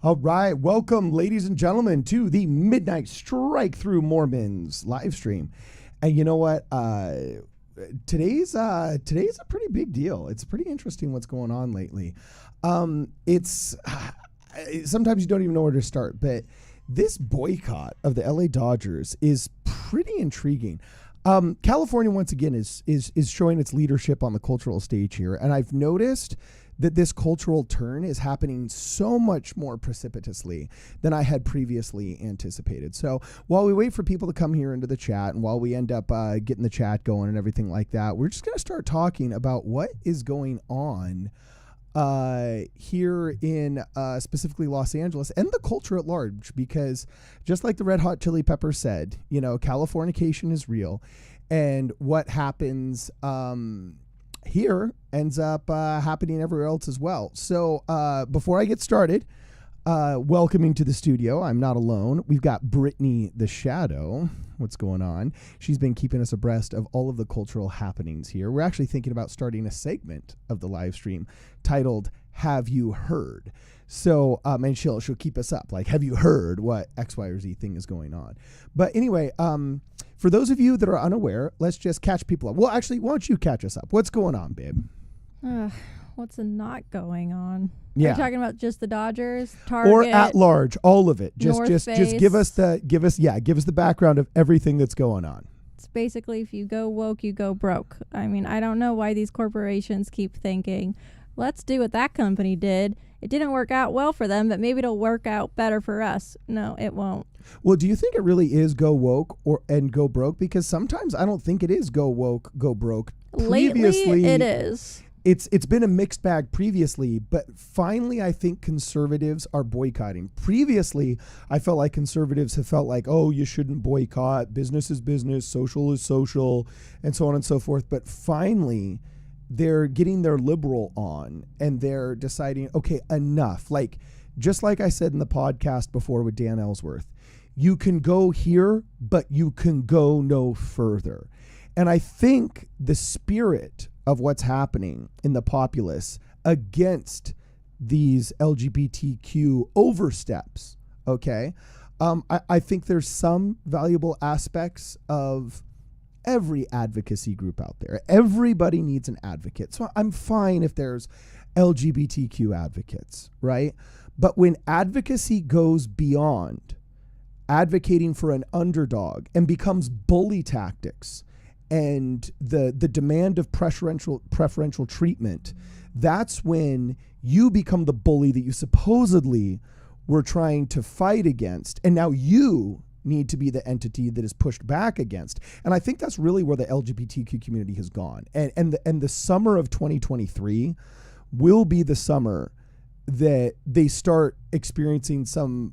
All right, welcome, ladies and gentlemen, to the Midnight Strike Through Mormons live stream. And you know what? Today's a pretty big deal. It's pretty interesting what's going on lately. It's sometimes you don't even know where to start, but this boycott of the LA Dodgers is pretty intriguing. California once again is showing its leadership on the cultural stage here, and I've noticed that this cultural turn is happening so much more precipitously than I had previously anticipated. So while we wait for people to come here into the chat, and while we end up getting the chat going and everything like that, we're just going to start talking about what is going on here in specifically Los Angeles and the culture at large, because just like the Red Hot Chili Peppers said, you know, Californication is real, and what happens here ends up happening everywhere else as well. So before I get started, welcoming to the studio, I'm not alone. We've got Brittany the Shadow. What's going on? She's been keeping us abreast of all of the cultural happenings here. We're actually thinking about starting a segment of the live stream titled "Have You Heard?" So, and she'll keep us up. Like, have you heard what X, Y, or Z thing is going on? But anyway, for those of you that are unaware, let's just catch people up. Well, actually, why don't you catch us up? What's going on, babe? What's not going on? Yeah. Are you talking about just the Dodgers, Target, or at large, all of it? Just Face. give us the background of everything that's going on. It's basically, if you go woke, you go broke. I mean, I don't know why these corporations keep thinking, let's do what that company did. It didn't work out well for them, but maybe it'll work out better for us. No, it won't. Well, do you think it really is go woke and go broke? Because sometimes I don't think it is go woke, go broke. Lately, it is. It's been a mixed bag previously, but finally I think conservatives are boycotting. Previously, I felt like conservatives have felt like, oh, you shouldn't boycott. Business is business, social is social, and so on and so forth. But finally, they're getting their liberal on, and they're deciding, okay, enough. Like, just like I said in the podcast before with Dan Ellsworth, you can go here, but you can go no further. And I think the spirit of what's happening in the populace against these LGBTQ oversteps, okay? I think there's some valuable aspects of every advocacy group out there. Everybody needs an advocate. So I'm fine if there's LGBTQ advocates, right? But when advocacy goes beyond advocating for an underdog and becomes bully tactics and the demand of preferential treatment, that's when you become the bully that you supposedly were trying to fight against. And now you need to be the entity that is pushed back against. And I think that's really where the LGBTQ community has gone. And the summer of 2023 will be the summer that they start experiencing some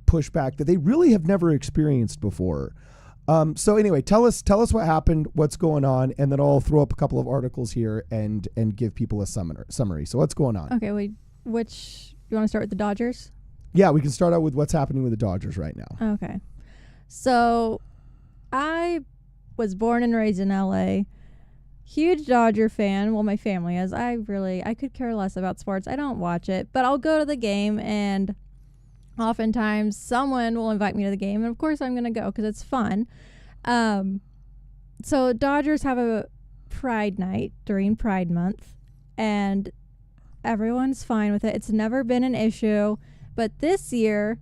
pushback that they really have never experienced before. So anyway, tell us what happened, what's going on, and then I'll throw up a couple of articles here and give people a summary. So what's going on? Okay, you want to start with the Dodgers? Yeah, we can start out with what's happening with the Dodgers right now. Okay. So I was born and raised in LA. Huge Dodger fan. Well, my family is. I could care less about sports. I don't watch it, but I'll go to the game, and oftentimes someone will invite me to the game, and of course I'm going to go because it's fun. So Dodgers have a Pride night during Pride Month, and everyone's fine with it. It's never been an issue, but this year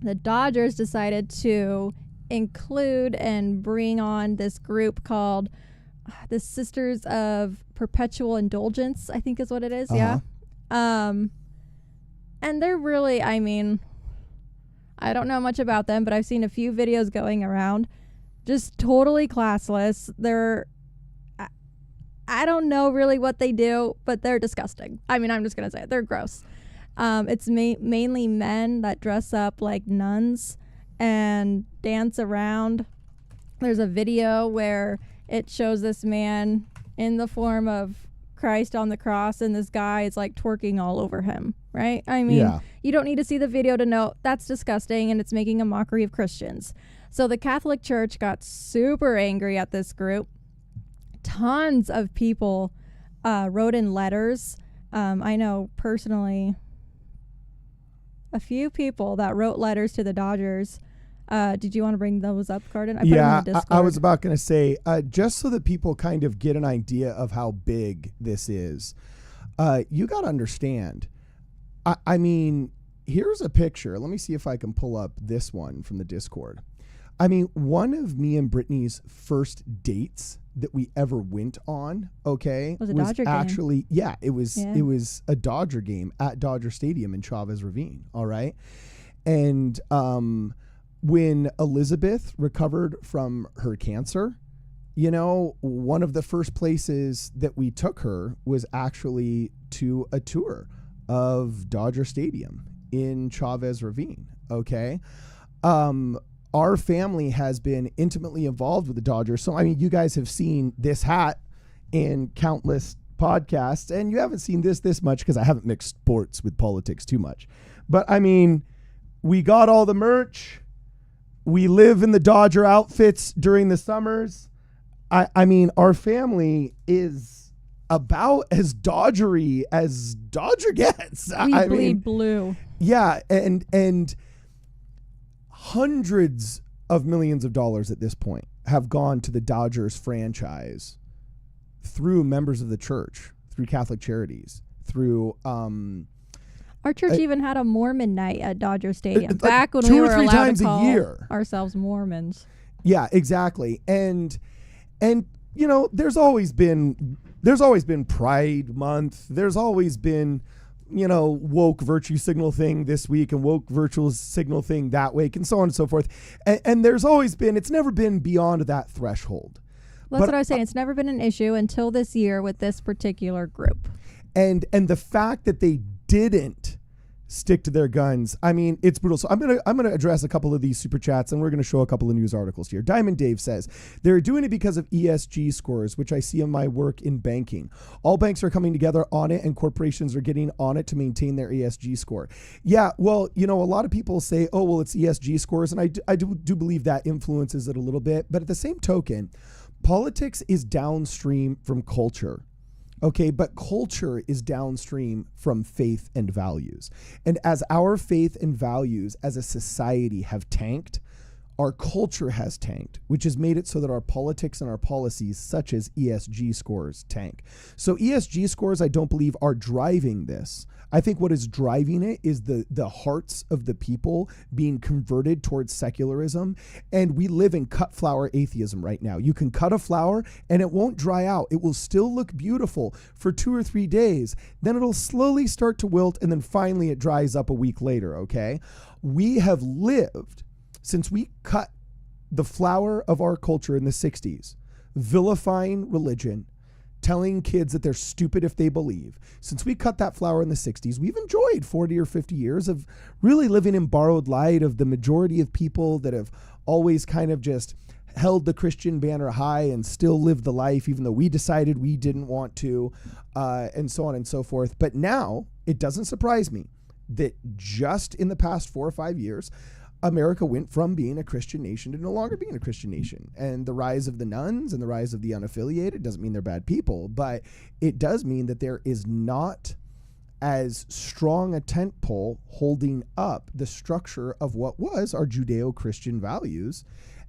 the Dodgers decided to include and bring on this group called the Sisters of Perpetual Indulgence, I think is what it is. Uh-huh. Yeah. And they're really, I mean, I don't know much about them, but I've seen a few videos going around. Just totally classless. I don't know really what they do, but they're disgusting. I mean, I'm just going to say it. They're gross. It's mainly men that dress up like nuns and dance around. There's a video where it shows this man in the form of Christ on the cross, and this guy is like twerking all over him, right? I mean, You don't need to see the video to know that's disgusting, and it's making a mockery of Christians. So the Catholic Church got super angry at this group. Tons of people wrote in letters. I know personally a few people that wrote letters to the Dodgers. Did you want to bring those up, Carden? I put Yeah, them in the Discord. I was about going to say, just so that people kind of get an idea of how big this is, you got to understand. I mean, here's a picture. Let me see if I can pull up this one from the Discord. I mean, one of me and Brittany's first dates that we ever went on, was a Dodger game. Actually, yeah, it was a Dodger game at Dodger Stadium in Chavez Ravine, all right? And when Elizabeth recovered from her cancer, you know, one of the first places that we took her was actually to a tour of Dodger Stadium in Chavez Ravine, okay? Our family has been intimately involved with the Dodgers. So, I mean, you guys have seen this hat in countless podcasts, and you haven't seen this much because I haven't mixed sports with politics too much. But, I mean, we got all the merch. We live in the Dodger outfits during the summers. I mean, our family is about as Dodgery as Dodger gets. We bleed blue. Yeah, and hundreds of millions of dollars at this point have gone to the Dodgers franchise through members of the church, through Catholic Charities, through our church even had a Mormon night at Dodger Stadium back when 2 we or were 3 allowed times to call a year ourselves Mormons. Yeah, exactly. And you know, there's always been Pride Month. There's always been, you know, woke virtue signal thing this week and woke virtual signal thing that week and so on and so forth. And there's always been, it's never been beyond that threshold. Well, that's what I was saying. It's never been an issue until this year with this particular group. And the fact that they didn't stick to their guns, I mean, it's brutal. So I'm gonna address a couple of these super chats, and we're gonna show a couple of news articles here. Diamond Dave says they're doing it because of ESG scores, which I see in my work in banking. All banks are coming together on it, and corporations are getting on it to maintain their ESG score. Yeah, well, you know, a lot of people say, oh, well, it's ESG scores, and I do believe that influences it a little bit. But at the same token, politics is downstream from culture. Okay, but culture is downstream from faith and values. And as our faith and values as a society have tanked, our culture has tanked, which has made it so that our politics and our policies, such as ESG scores, tank. So ESG scores, I don't believe, are driving this. I think what is driving it is the hearts of the people being converted towards secularism. And we live in cut flower atheism right now. You can cut a flower and it won't dry out. It will still look beautiful for 2 or 3 days. Then it'll slowly start to wilt, and then finally it dries up a week later, okay? We have lived, since we cut the flower of our culture in the 60s, vilifying religion, telling kids that they're stupid if they believe. Since we cut that flower in the 60s, we've enjoyed 40 or 50 years of really living in borrowed light of the majority of people that have always kind of just held the Christian banner high and still lived the life, even though we decided we didn't want to, and so on and so forth. But now it doesn't surprise me that just in the past 4 or 5 years, America went from being a Christian nation to no longer being a Christian nation. And the rise of the nuns and the rise of the unaffiliated doesn't mean they're bad people, but it does mean that there is not as strong a tent pole holding up the structure of what was our Judeo-Christian values.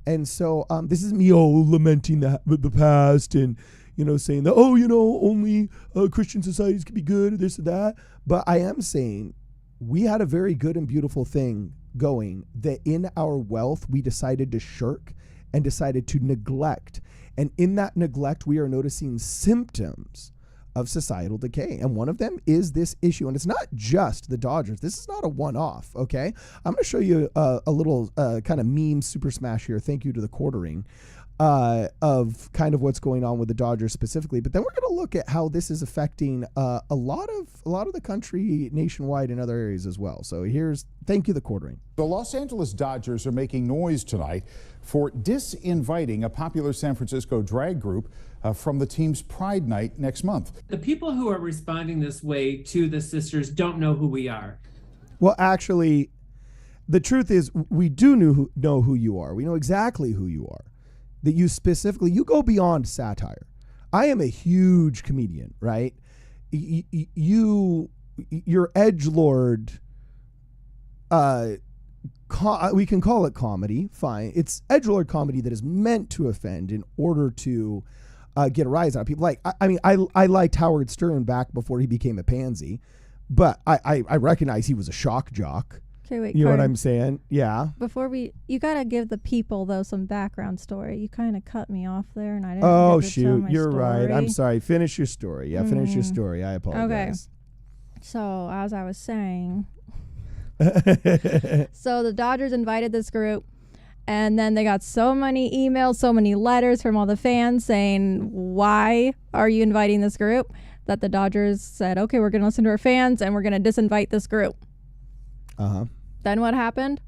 And so this is me lamenting the past and, you know, saying that, oh, you know, only Christian societies can be good, this and that. But I am saying we had a very good and beautiful thing going, that in our wealth we decided to shirk and decided to neglect, and in that neglect we are noticing symptoms of societal decay, and one of them is this issue. And it's not just the Dodgers. This is not a one-off. Okay, I'm going to show you a little kind of meme super smash here. Thank you to the quartering of kind of what's going on with the Dodgers specifically, but then we're going to look at how this is affecting a lot of the country nationwide and other areas as well. So thank you, the quartering. The Los Angeles Dodgers are making noise tonight for disinviting a popular San Francisco drag group from the team's Pride Night next month. The people who are responding this way to the sisters don't know who we are. Well, actually, the truth is we do know who you are. We know exactly who you are. That you specifically, you go beyond satire. I am a huge comedian, right? Your edgelord we can call it comedy, fine. It's edgelord comedy that is meant to offend in order to get a rise out of people. Like, I liked Howard Stern back before he became a pansy, but I recognize he was a shock jock. Okay, wait. You know what Carter, I'm saying? Yeah. Before you gotta give the people though some background story. You kind of cut me off there, and I didn't. Oh get to tell shoot, my you're right. story. I'm sorry. Finish your story. Yeah, finish your story. I apologize. So as I was saying, so the Dodgers invited this group, and then they got so many emails, so many letters from all the fans saying, "Why are you inviting this group?" That the Dodgers said, "Okay, we're going to listen to our fans, and we're going to disinvite this group." Then what happened?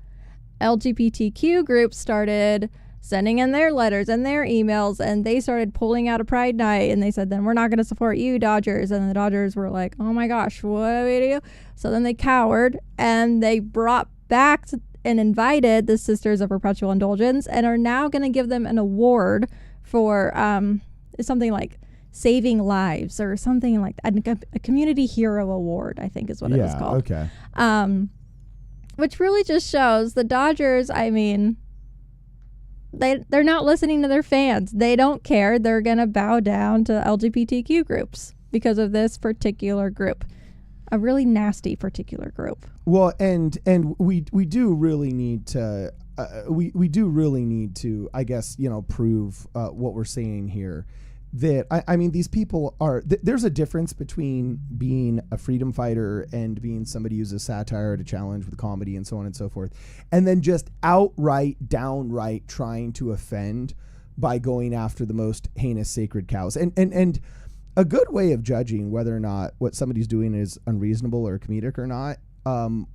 LGBTQ groups started sending in their letters and their emails, and they started pulling out of Pride Night, and they said, then we're not going to support you, Dodgers. And the Dodgers were like, oh my gosh, what do we do? So then they cowered, and they brought back and invited the Sisters of Perpetual Indulgence, and are now going to give them an award for something like saving lives or something like that. A community hero award, I think is what it was called. Okay. Which really just shows the Dodgers, I mean, they're not listening to their fans. They don't care. They're going to bow down to LGBTQ groups because of this particular group. A really nasty particular group. Well, and we do really need to we do really need to, I guess, prove what we're saying here. That I mean, these people are. There's a difference between being a freedom fighter and being somebody who uses satire to challenge with comedy and so on and so forth, and then just downright trying to offend by going after the most heinous sacred cows. And a good way of judging whether or not what somebody's doing is unreasonable or comedic or not,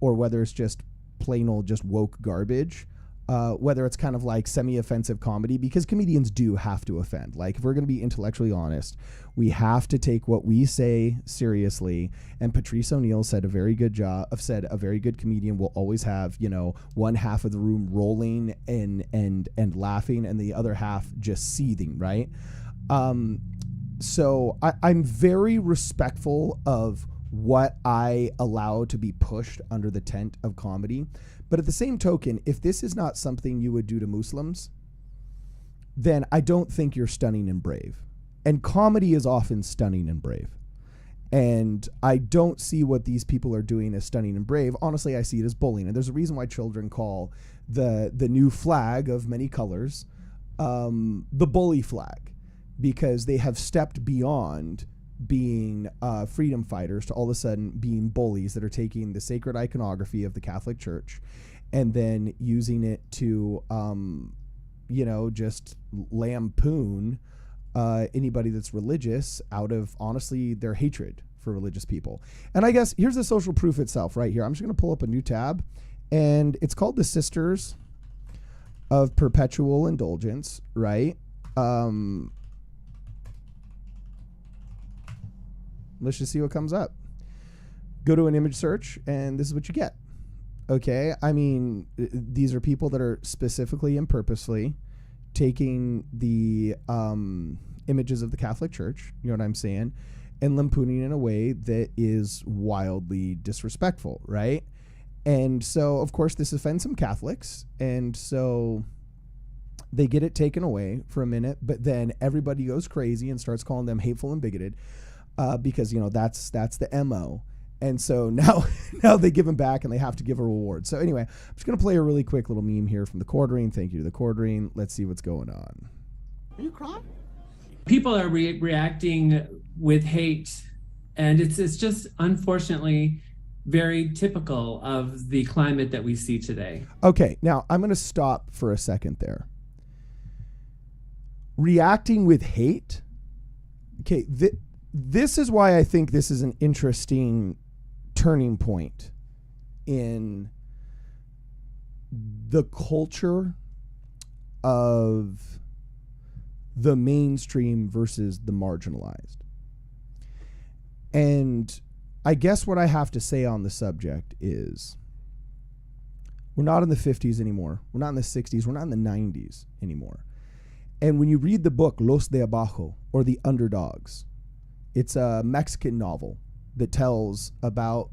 or whether it's just plain old just woke garbage. Whether it's kind of like semi-offensive comedy, because comedians do have to offend. Like, if we're going to be intellectually honest, we have to take what we say seriously. And Patrice O'Neill said a very good comedian will always have, one half of the room rolling and laughing and the other half just seething, right? So I'm very respectful of what I allow to be pushed under the tent of comedy. But at the same token, if this is not something you would do to Muslims, then I don't think you're stunning and brave. And comedy is often stunning and brave. And I don't see what these people are doing as stunning and brave. Honestly, I see it as bullying. And there's a reason why children call the new flag of many colors the bully flag, because they have stepped beyond being freedom fighters to all of a sudden being bullies that are taking the sacred iconography of the Catholic Church and then using it to, just lampoon anybody that's religious out of, honestly, their hatred for religious people. And I guess here's the social proof itself right here. I'm just going to pull up a new tab, and it's called the Sisters of Perpetual Indulgence, right? Let's just see what comes up. Go to an image search, and this is what you get. Okay, I mean, these are people that are specifically and purposefully taking the images of the Catholic Church, you know what I'm saying, and lampooning in a way that is wildly disrespectful, right? And so, of course, this offends some Catholics, and so they get it taken away for a minute, but then everybody goes crazy and starts calling them hateful and bigoted. Because that's the MO, and so now they give them back and they have to give a reward. So anyway, I'm just gonna play a really quick little meme here from the Quartering. Thank you to the Quartering. Let's see what's going on. Are you crying? People are reacting with hate, and it's just unfortunately very typical of the climate that we see today. Okay, now I'm gonna stop for a second there. Reacting with hate. Okay, this is why I think this is an interesting turning point in the culture of the mainstream versus the marginalized. And I guess what I have to say on the subject is we're not in the 50s anymore. We're not in the 60s. We're not in the 90s anymore. And when you read the book Los de Abajo, or The Underdogs, it's a Mexican novel that tells about,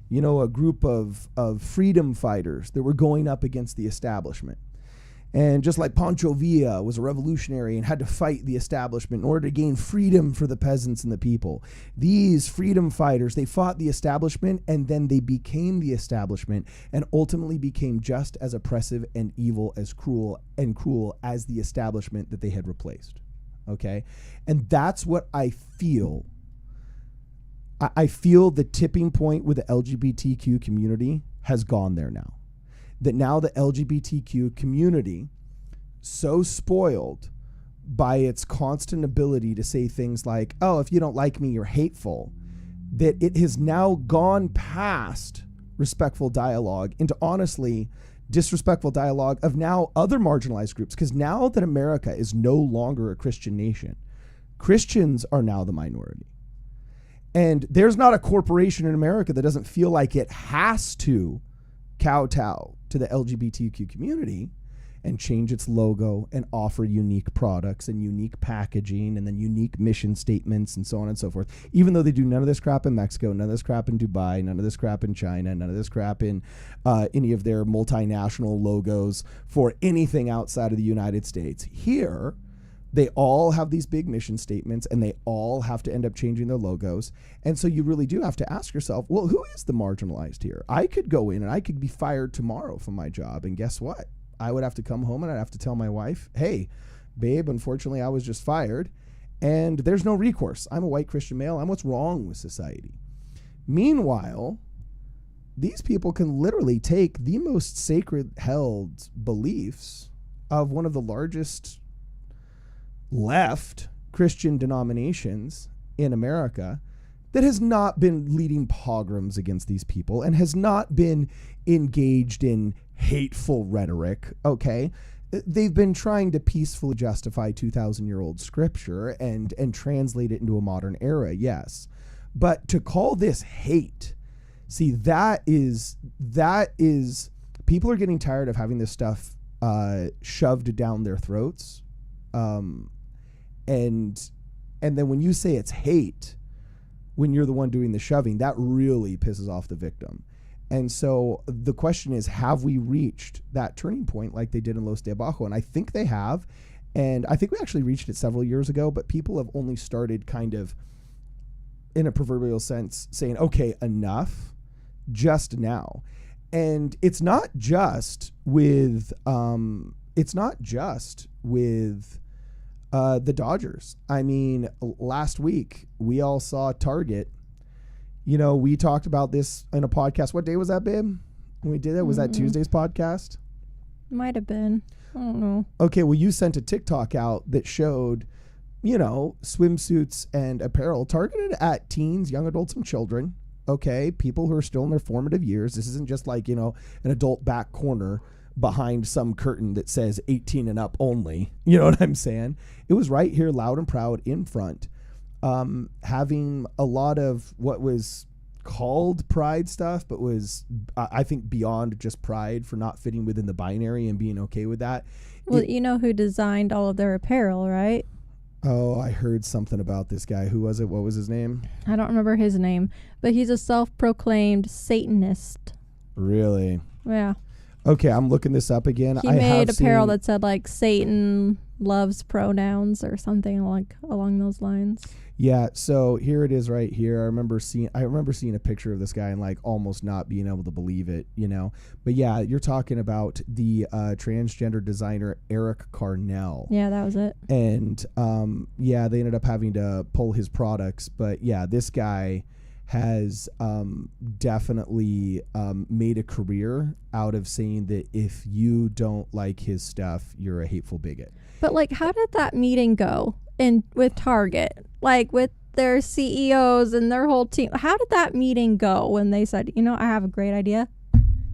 you know, a group of freedom fighters that were going up against the establishment. And just like Pancho Villa was a revolutionary and had to fight the establishment in order to gain freedom for the peasants and the people, these freedom fighters, they fought the establishment, and then they became the establishment and ultimately became just as oppressive and evil as cruel as the establishment that they had replaced. Okay? And that's what I feel. I feel the tipping point with the LGBTQ community has gone there now. That now the LGBTQ community, so spoiled by its constant ability to say things like, oh, if you don't like me, you're hateful, that it has now gone past respectful dialogue into honestly disrespectful dialogue of now other marginalized groups. Because now that America is no longer a Christian nation, Christians are now the minority. And there's not a corporation in America that doesn't feel like it has to kowtow to the LGBTQ community and change its logo and offer unique products and unique packaging and then unique mission statements and so on and so forth. Even though they do none of this crap in Mexico, none of this crap in Dubai, none of this crap in China, none of this crap in any of their multinational logos for anything outside of the United States. Here, they all have these big mission statements and they all have to end up changing their logos. And so you really do have to ask yourself, well, who is the marginalized here? I could go in and I could be fired tomorrow from my job. And guess what? I would have to come home and I'd have to tell my wife, hey, babe, unfortunately, I was just fired. And there's no recourse. I'm a white Christian male. I'm what's wrong with society. Meanwhile, these people can literally take the most sacred held beliefs of one of the largest left Christian denominations in America that has not been leading pogroms against these people and has not been engaged in hateful rhetoric, okay? They've been trying to peacefully justify 2,000-year-old scripture and translate it into a modern era, yes. But to call this hate, see, that is people are getting tired of having this stuff shoved down their throats. And then when you say it's hate, when you're the one doing the shoving, that really pisses off the victim. And so the question is, have we reached that turning point like they did in Los de Abajo? And I think they have. And I think we actually reached it several years ago, but people have only started kind of, in a proverbial sense, saying, okay, enough, just now. And it's not just with, the Dodgers. I mean, last week we all saw Target. You know, we talked about this in a podcast. What day was that, babe? When we did it, was that Tuesday's podcast? Might have been. I don't know. Okay, well, you sent a TikTok out that showed, you know, swimsuits and apparel targeted at teens, young adults, and children. Okay, people who are still in their formative years. This isn't just like, you know, an adult back corner behind some curtain that says 18 and up only. You know what I'm saying? It was right here, loud and proud, in front, having a lot of what was called pride stuff, but was, I think, beyond just pride for not fitting within the binary and being okay with that. Well, you know who designed all of their apparel, right? Oh, I heard something about this guy. Who was it? What was his name? I don't remember his name, but he's a self-proclaimed Satanist. Really? Yeah. Okay, I'm looking this up again. He made apparel that said like Satan loves pronouns or something like along those lines. Yeah, so here it is right here. I remember seeing a picture of this guy and like almost not being able to believe it, you know. But yeah, you're talking about the transgender designer Eric Carnell. Yeah, that was it. And yeah, they ended up having to pull his products, but yeah, this guy has definitely made a career out of saying that if you don't like his stuff, you're a hateful bigot. But like, how did that meeting go with Target? Like with their CEOs and their whole team, how did that meeting go when they said, you know, I have a great idea.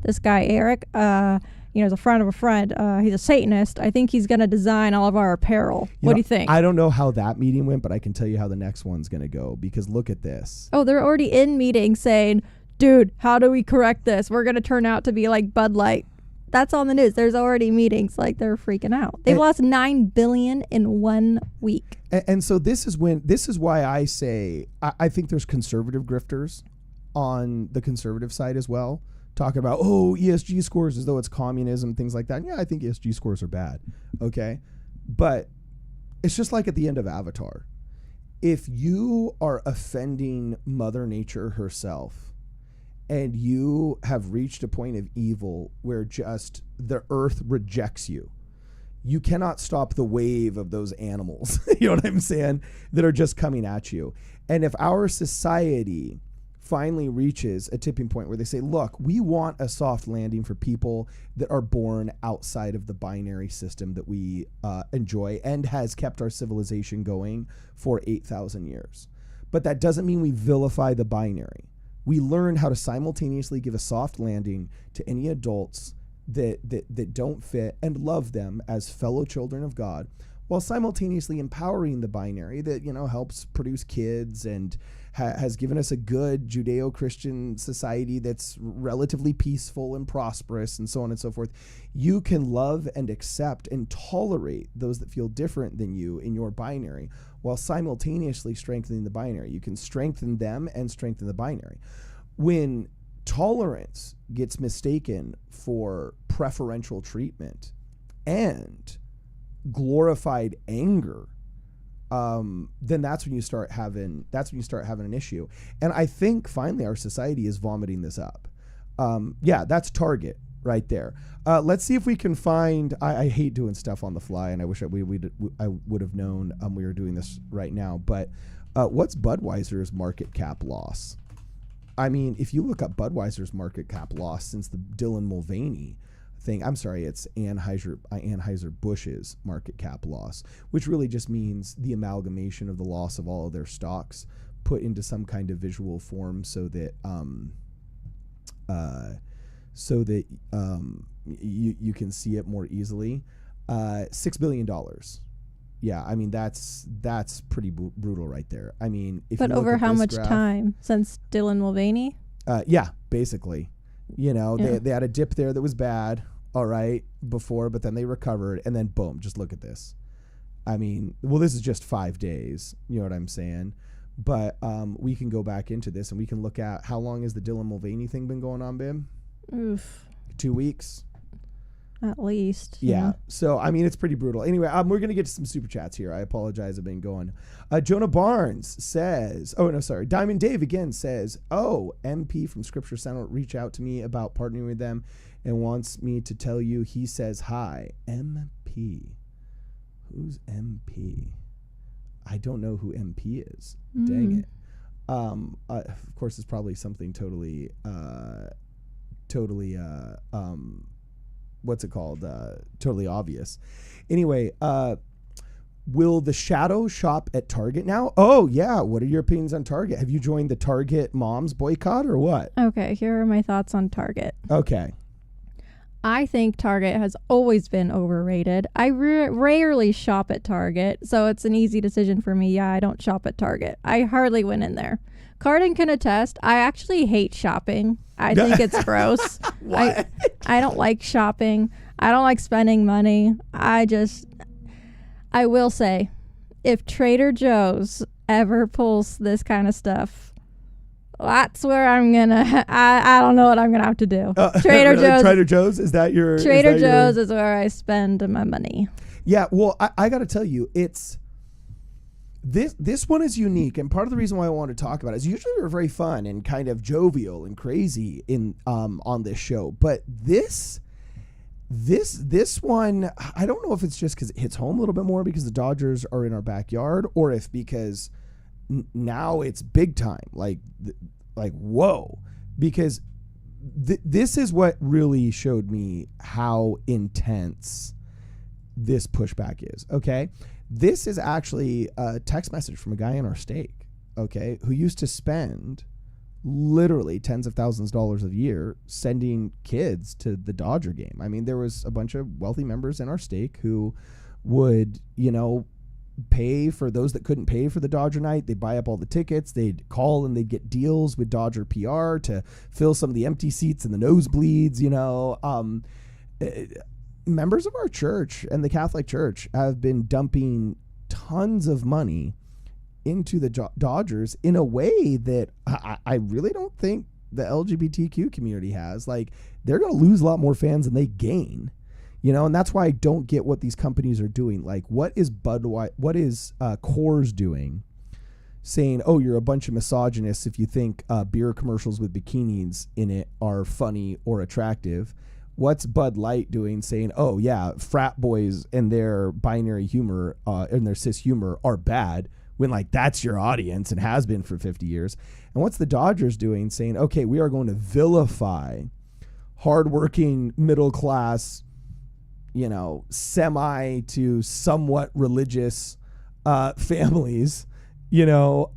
This guy, Eric, you know, is a friend of a friend. He's a Satanist. I think he's going to design all of our apparel. What do you think? I don't know how that meeting went, but I can tell you how the next one's going to go, because look at this. Oh, they're already in meetings saying, dude, how do we correct this? We're going to turn out to be like Bud Light. That's on the news. There's already meetings. Like, they're freaking out. They've lost $9 billion in 1 week. And so this is why I say I think there's conservative grifters on the conservative side as well, talking about, oh, ESG scores as though it's communism, things like that. And yeah, I think ESG scores are bad. Okay. But it's just like at the end of Avatar. If you are offending Mother Nature herself and you have reached a point of evil where just the earth rejects you, you cannot stop the wave of those animals, you know what I'm saying, that are just coming at you. And if our society finally reaches a tipping point where they say, look, we want a soft landing for people that are born outside of the binary system that we enjoy and has kept our civilization going for 8,000 years. But that doesn't mean we vilify the binary. We learn how to simultaneously give a soft landing to any adults that don't fit and love them as fellow children of God, while simultaneously empowering the binary that, you know, helps produce kids and has given us a good Judeo-Christian society that's relatively peaceful and prosperous and so on and so forth. You can love and accept and tolerate those that feel different than you in your binary while simultaneously strengthening the binary. You can strengthen them and strengthen the binary. When tolerance gets mistaken for preferential treatment and glorified anger, then that's when you start having an issue. And I think finally our society is vomiting this up. Yeah, that's Target right there. Let's see if we can find. I hate doing stuff on the fly, and I wish I would have known we were doing this right now. But what's Budweiser's market cap loss? I mean, if you look up Budweiser's market cap loss since the Dylan Mulvaney thing, I'm sorry, it's Anheuser-Busch's market cap loss, which really just means the amalgamation of the loss of all of their stocks put into some kind of visual form so that you can see it more easily. $6 billion. Yeah, I mean that's pretty brutal right there. I mean, if but you look over at how this much graph, time since Dylan Mulvaney? Yeah, basically. You know, Yeah. they had a dip there that was bad, all right, before, but then they recovered, and then boom, just look at this. I mean, well, this is just 5 days, you know what I'm saying? But we can go back into this, and we can look at how long has the Dylan Mulvaney thing been going on, Bim? Oof, 2 weeks? at least. Yeah. So, I mean, it's pretty brutal. Anyway, we're going to get to some super chats here. I apologize. I've been going. Jonah Barnes says, oh, no, sorry. Diamond Dave again says, oh, MP from Scripture Center reach out to me about partnering with them and wants me to tell you he says hi. MP. Who's MP? I don't know who MP is. Dang it. Of course, it's probably something totally what's it called? Totally obvious. Anyway, will the Shadow shop at Target now? Oh, yeah. What are your opinions on Target? Have you joined the Target moms boycott or what? Okay, here are my thoughts on Target. Okay. I think Target has always been overrated. I rarely shop at Target, so it's an easy decision for me. Yeah, I don't shop at Target. I hardly went in there. Cardin can attest, I actually hate shopping. I think it's gross. What? I don't like shopping. I don't like spending money. I will say, if Trader Joe's ever pulls this kind of stuff, that's where I'm gonna. I don't know what I'm gonna have to do. Trader Joe's. Trader Joe's. Is that your? Trader Joe's is where I spend my money. Yeah. Well, I got to tell you, it's this one is unique, and part of the reason why I want to talk about it is usually we're very fun and kind of jovial and crazy in on this show, but this one, I don't know if it's just because it hits home a little bit more because the Dodgers are in our backyard, or if because now it's big time, like whoa, because this is what really showed me how intense this pushback is. Okay, this is actually a text message from a guy in our stake, okay, who used to spend literally tens of thousands of dollars a year sending kids to the Dodger game. I mean, there was a bunch of wealthy members in our stake who would, you know, pay for those that couldn't pay for the Dodger night. They'd buy up all the tickets. They'd call and they'd get deals with Dodger PR to fill some of the empty seats in the nosebleeds, you know. Members of our church and the Catholic Church have been dumping tons of money into the Dodgers in a way that I really don't think the LGBTQ community has. Like, they're going to lose a lot more fans than they gain, you know, and that's why I don't get what these companies are doing. Like, what is Coors doing, saying, oh, you're a bunch of misogynists if you think beer commercials with bikinis in it are funny or attractive? What's Bud Light doing, saying, oh yeah, frat boys and their binary humor and their cis humor are bad, when like that's your audience and has been for 50 years? And what's the Dodgers doing, saying, okay, we are going to vilify hardworking middle class, you know, semi to somewhat religious families, you know,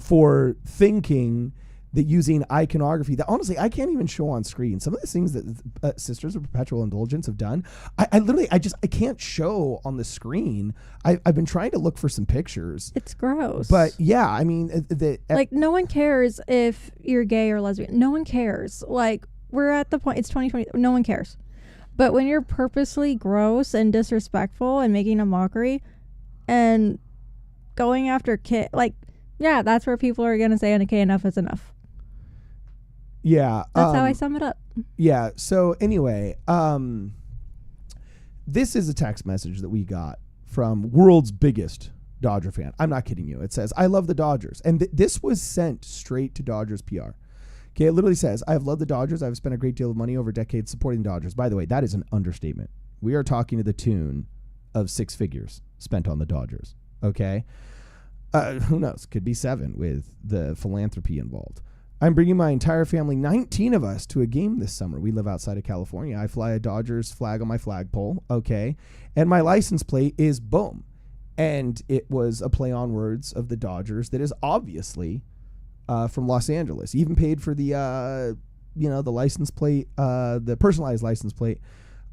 for thinking that using iconography that honestly I can't even show on screen. Some of the things that Sisters of Perpetual Indulgence have done, I literally can't show on the screen. I've been trying to look for some pictures. It's gross. But yeah, I mean, like, no one cares if you're gay or lesbian. No one cares. Like, we're at the point, it's 2020. No one cares. But when you're purposely gross and disrespectful and making a mockery and going after like, yeah, that's where people are going to say, okay, enough is enough. Yeah. That's how I sum it up. Yeah. So anyway, this is a text message that we got from world's biggest Dodger fan. I'm not kidding you. It says, I love the Dodgers. And this was sent straight to Dodgers PR. Okay. It literally says, I have loved the Dodgers. I've spent a great deal of money over decades supporting the Dodgers. By the way, that is an understatement. We are talking to the tune of 6 figures spent on the Dodgers. Okay. Who knows? Could be 7 with the philanthropy involved. I'm bringing my entire family, 19 of us, to a game this summer. We live outside of California. I fly a Dodgers flag on my flagpole, okay? And my license plate is boom. And it was a play on words of the Dodgers that is obviously from Los Angeles. Even paid for the, the license plate, the personalized license plate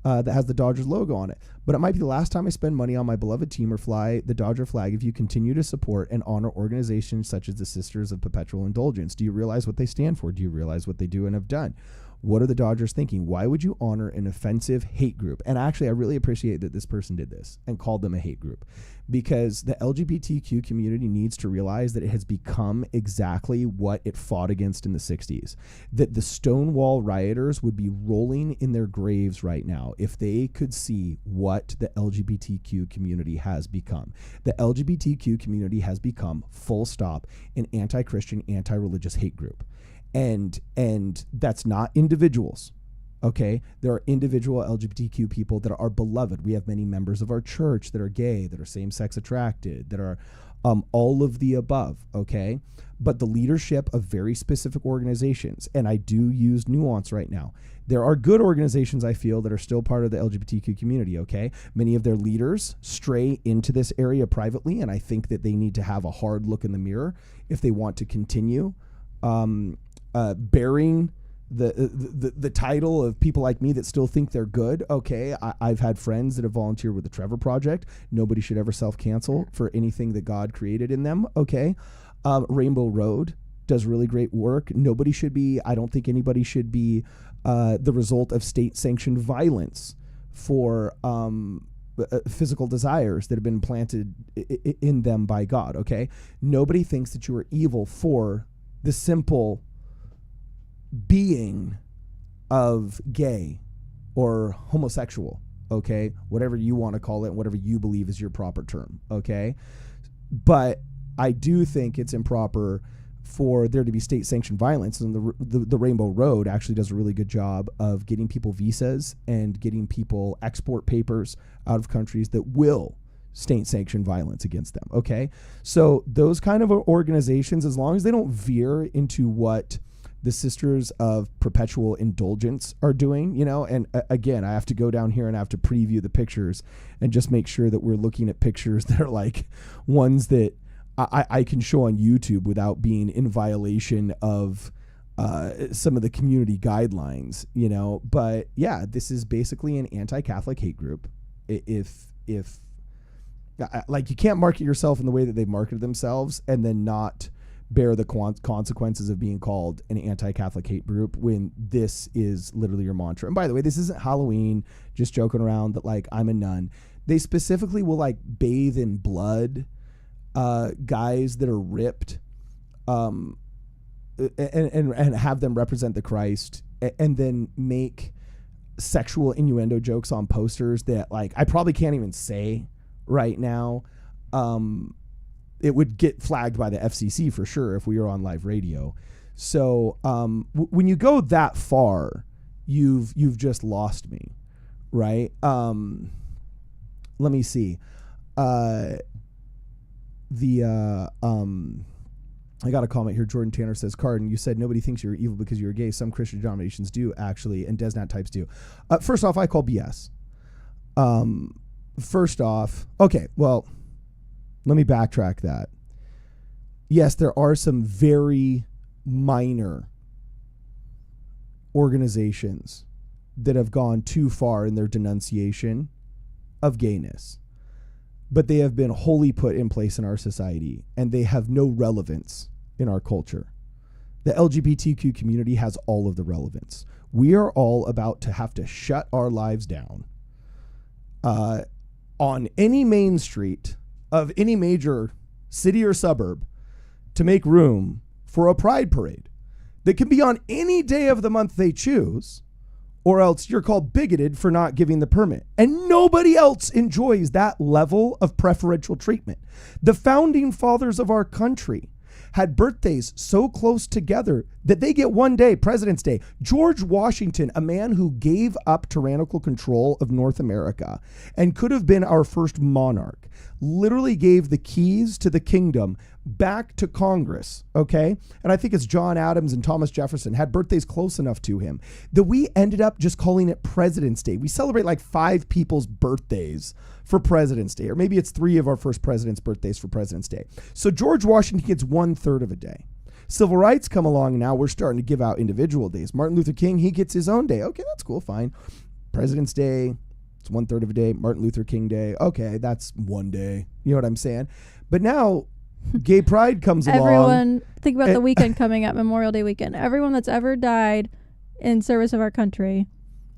that has the Dodgers logo on it. But it might be the last time I spend money on my beloved team or fly the Dodger flag if you continue to support and honor organizations such as the Sisters of Perpetual Indulgence. Do you realize what they stand for? Do you realize what they do and have done? What are the Dodgers thinking? Why would you honor an offensive hate group? And actually, I really appreciate that this person did this and called them a hate group, because the LGBTQ community needs to realize that it has become exactly what it fought against in the 60s. That the Stonewall rioters would be rolling in their graves right now if they could see what the LGBTQ community has become. The LGBTQ community has become, full stop, an anti-Christian, anti-religious hate group. And that's not individuals, okay? There are individual LGBTQ people that are beloved. We have many members of our church that are gay, that are same-sex attracted, that are all of the above, okay? But the leadership of very specific organizations, and I do use nuance right now, there are good organizations, I feel, that are still part of the LGBTQ community, okay? Many of their leaders stray into this area privately, and I think that they need to have a hard look in the mirror if they want to continue bearing the title of people like me that still think they're good. Okay, I've had friends that have volunteered with the Trevor Project. Nobody should ever self-cancel for anything that God created in them. Okay, Rainbow Road does really great work. Nobody should be, I don't think anybody should be the result of state-sanctioned violence for physical desires that have been planted in them by God. Okay, nobody thinks that you are evil for the simple being of gay or homosexual, okay? Whatever you want to call it, whatever you believe is your proper term, okay? But I do think it's improper for there to be state-sanctioned violence, and the Rainbow Road actually does a really good job of getting people visas and getting people export papers out of countries that will state-sanctioned violence against them, okay? So those kind of organizations, as long as they don't veer into what the Sisters of Perpetual Indulgence are doing, and again, I have to go down here and I have to preview the pictures and just make sure that we're looking at pictures that are like ones that I can show on YouTube without being in violation of some of the community guidelines, but yeah, this is basically an anti-Catholic hate group. If like, you can't market yourself in the way that they've marketed themselves and then not bear the consequences of being called an anti-Catholic hate group when this is literally your mantra. And by the way, this isn't Halloween, just joking around that like I'm a nun. They specifically will like bathe in blood guys that are ripped, and have them represent the Christ, and then make sexual innuendo jokes on posters that, like, I probably can't even say right now. It would get flagged by the FCC for sure if we were on live radio. So when you go that far, you've just lost me, right? Let me see. I got a comment here. Jordan Tanner says, Cardin, you said nobody thinks you're evil because you're gay. Some Christian denominations do, actually, and Desnat types do. First off, I call BS. First off, okay, well, let me backtrack that. Yes, there are some very minor organizations that have gone too far in their denunciation of gayness, but they have been wholly put in place in our society, and they have no relevance in our culture. The LGBTQ community has all of the relevance. We are all about to have to shut our lives down on any main street of any major city or suburb to make room for a pride parade that can be on any day of the month they choose, or else you're called bigoted for not giving the permit. And nobody else enjoys that level of preferential treatment. The founding fathers of our country had birthdays so close together that they get one day, President's Day. George Washington, a man who gave up tyrannical control of North America and could have been our first monarch, literally gave the keys to the kingdom back to Congress, okay? And I think it's John Adams and Thomas Jefferson had birthdays close enough to him that we ended up just calling it President's Day. We celebrate like 5 people's birthdays for President's Day, or maybe it's 3 of our first president's birthdays for President's Day. So George Washington gets 1/3 of a day. Civil rights come along, and now we're starting to give out individual days. Martin Luther King, he gets his own day. Okay, that's cool, fine. President's Day, it's 1/3 of a day. Martin Luther King Day, okay, that's one day. You know what I'm saying? But now gay pride comes along. Everyone, think about the weekend coming up, Memorial Day weekend. Everyone that's ever died in service of our country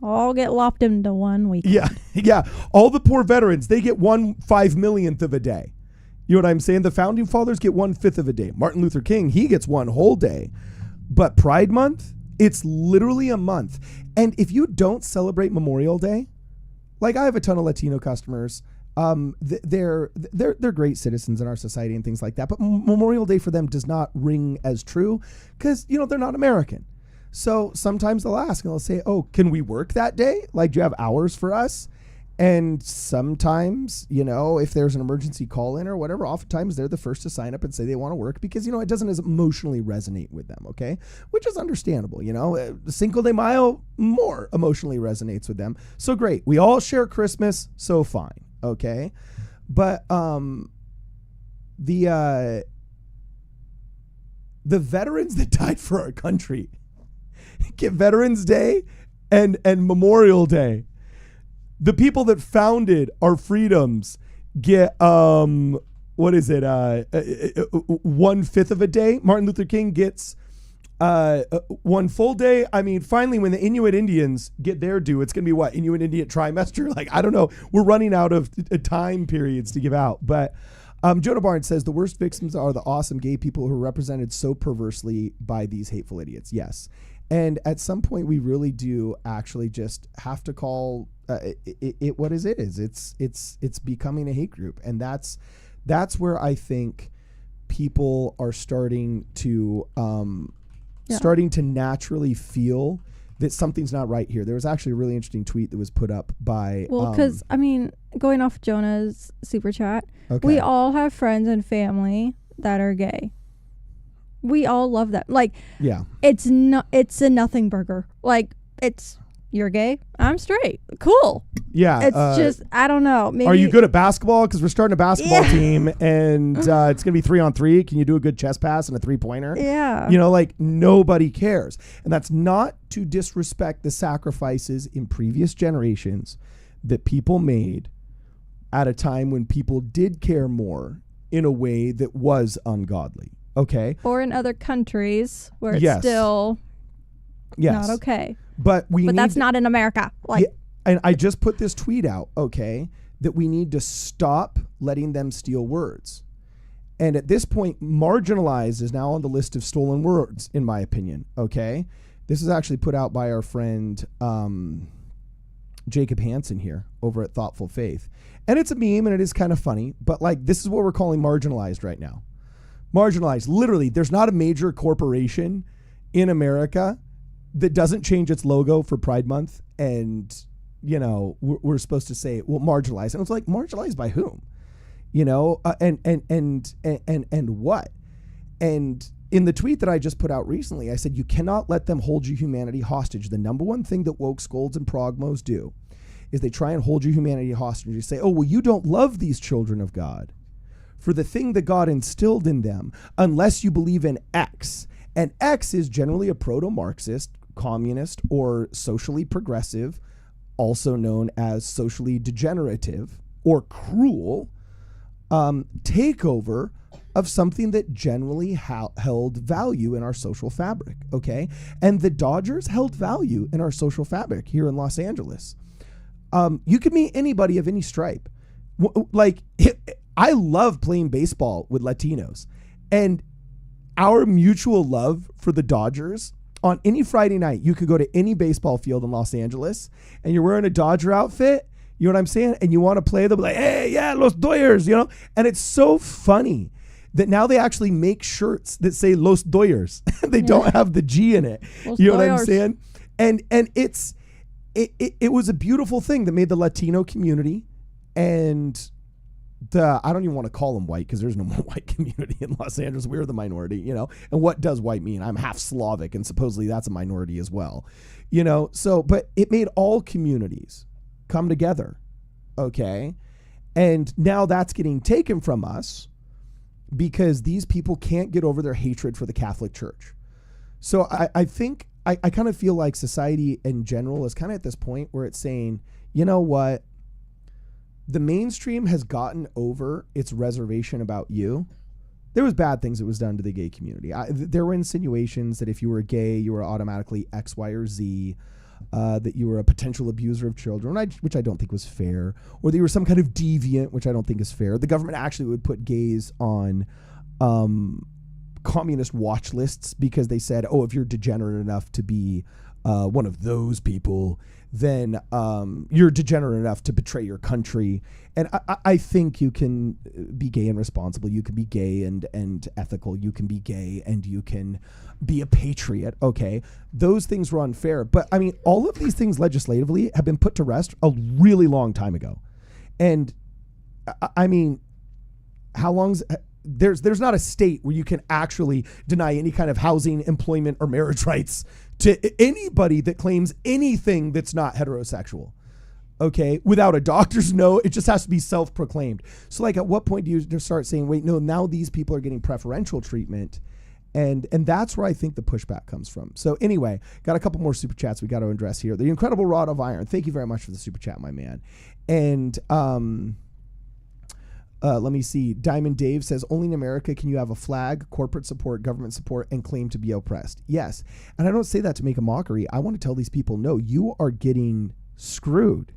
all get lopped into one weekend. Yeah. All the poor veterans, they get 1/5 millionth of a day. You know what I'm saying? The founding fathers get 1/5 of a day. Martin Luther King, he gets one whole day. But Pride Month, it's literally a month. And if you don't celebrate Memorial Day, like I have a ton of Latino customers. They're great citizens in our society and things like that. But Memorial Day for them does not ring as true because, you know, they're not American. So sometimes they'll ask and they'll say, oh, can we work that day? Like, do you have hours for us? And sometimes, you know, if there's an emergency call in or whatever, oftentimes they're the first to sign up and say they want to work because, you know, it doesn't as emotionally resonate with them. Okay. Which is understandable. You know, Cinco de Mayo more emotionally resonates with them. So great. We all share Christmas. So fine. Okay. But, the veterans that died for our country get Veterans Day and Memorial Day. The people that founded our freedoms get, 1/5 of a day. Martin Luther King gets, 1 full day. I mean, finally, when the Inuit Indians get their due, it's going to be what? Inuit Indian trimester? Like, I don't know. We're running out of time periods to give out. But Jonah Barnes says the worst victims are the awesome gay people who are represented so perversely by these hateful idiots. Yes. And at some point, we really do actually just have to call it what is it is. It's becoming a hate group, and that's where I think people are starting to naturally feel that something's not right here. There was actually a really interesting tweet that was put up by because I mean, going off Jonah's super chat, okay. We all have friends and family that are gay. We all love that. Like, yeah, it's a nothing burger. Like, it's, you're gay, I'm straight. Cool. Yeah. It's just, I don't know. Maybe. Are you good at basketball? Because we're starting a basketball team and it's going to be 3-on-3. Can you do a good chest pass and a 3-pointer? Yeah. You know, like nobody cares. And that's not to disrespect the sacrifices in previous generations that people made at a time when people did care more in a way that was ungodly. Okay. Or in other countries where it's Yes. still not okay. But that's not in America. Like, yeah, and I just put this tweet out, okay, that we need to stop letting them steal words. And at this point, marginalized is now on the list of stolen words, in my opinion. Okay. This is actually put out by our friend Jacob Hansen here over at Thoughtful Faith. And it's a meme and it is kind of funny, but like this is what we're calling marginalized right now. Marginalized. Literally, there's not a major corporation in America that doesn't change its logo for Pride Month. And, you know, we're supposed to say, well, marginalized. And it's like, marginalized by whom? You know, and what? And in the tweet that I just put out recently, I said, you cannot let them hold your humanity hostage. The number one thing that woke scolds and progmos do is they try and hold your humanity hostage. You say, oh, well, you don't love these children of God for the thing that God instilled in them, unless you believe in X. And X is generally a proto-Marxist, communist, or socially progressive, also known as socially degenerative or cruel, takeover of something that generally held value in our social fabric, okay? And the Dodgers held value in our social fabric here in Los Angeles. You could meet anybody of any stripe. I love playing baseball with Latinos, and our mutual love for the Dodgers, on any Friday night, you could go to any baseball field in Los Angeles and you're wearing a Dodger outfit, you know what I'm saying? And you want to play them like, hey, yeah, Los Dodgers, you know? And it's so funny that now they actually make shirts that say Los Dodgers. They don't have the G in it. Los you know what I'm Dodgers. saying? And it was a beautiful thing that made the Latino community and I don't even want to call them white because there's no more white community in Los Angeles. We're the minority, you know. And what does white mean? I'm half Slavic, and supposedly that's a minority as well, you know. So, but it made all communities come together, okay? And now that's getting taken from us because these people can't get over their hatred for the Catholic Church. So I think I kind of feel like society in general is kind of at this point where it's saying, you know what? The mainstream has gotten over its reservation about you. There was bad things that was done to the gay community. There were insinuations that if you were gay, you were automatically X, Y, or Z, that you were a potential abuser of children, which I don't think was fair, or that you were some kind of deviant, which I don't think is fair. The government actually would put gays on communist watch lists because they said, oh, if you're degenerate enough to be one of those people, then you're degenerate enough to betray your country. And I think you can be gay and responsible. You can be gay and ethical. You can be gay and you can be a patriot. Okay. Those things were unfair. But I mean, all of these things legislatively have been put to rest a really long time ago. And I mean, how long's... There's not a state where you can actually deny any kind of housing, employment, or marriage rights to anybody that claims anything that's not heterosexual, okay? Without a doctor's note, it just has to be self-proclaimed. So like at what point do you just start saying, wait, no, now these people are getting preferential treatment? And that's where I think the pushback comes from. So anyway, got a couple more super chats we got to address here. The Incredible Rod of Iron. Thank you very much for the super chat, my man. And let me see. Diamond Dave says, only in America can you have a flag, corporate support, government support, and claim to be oppressed. Yes. And I don't say that to make a mockery. I want to tell these people, no, you are getting screwed.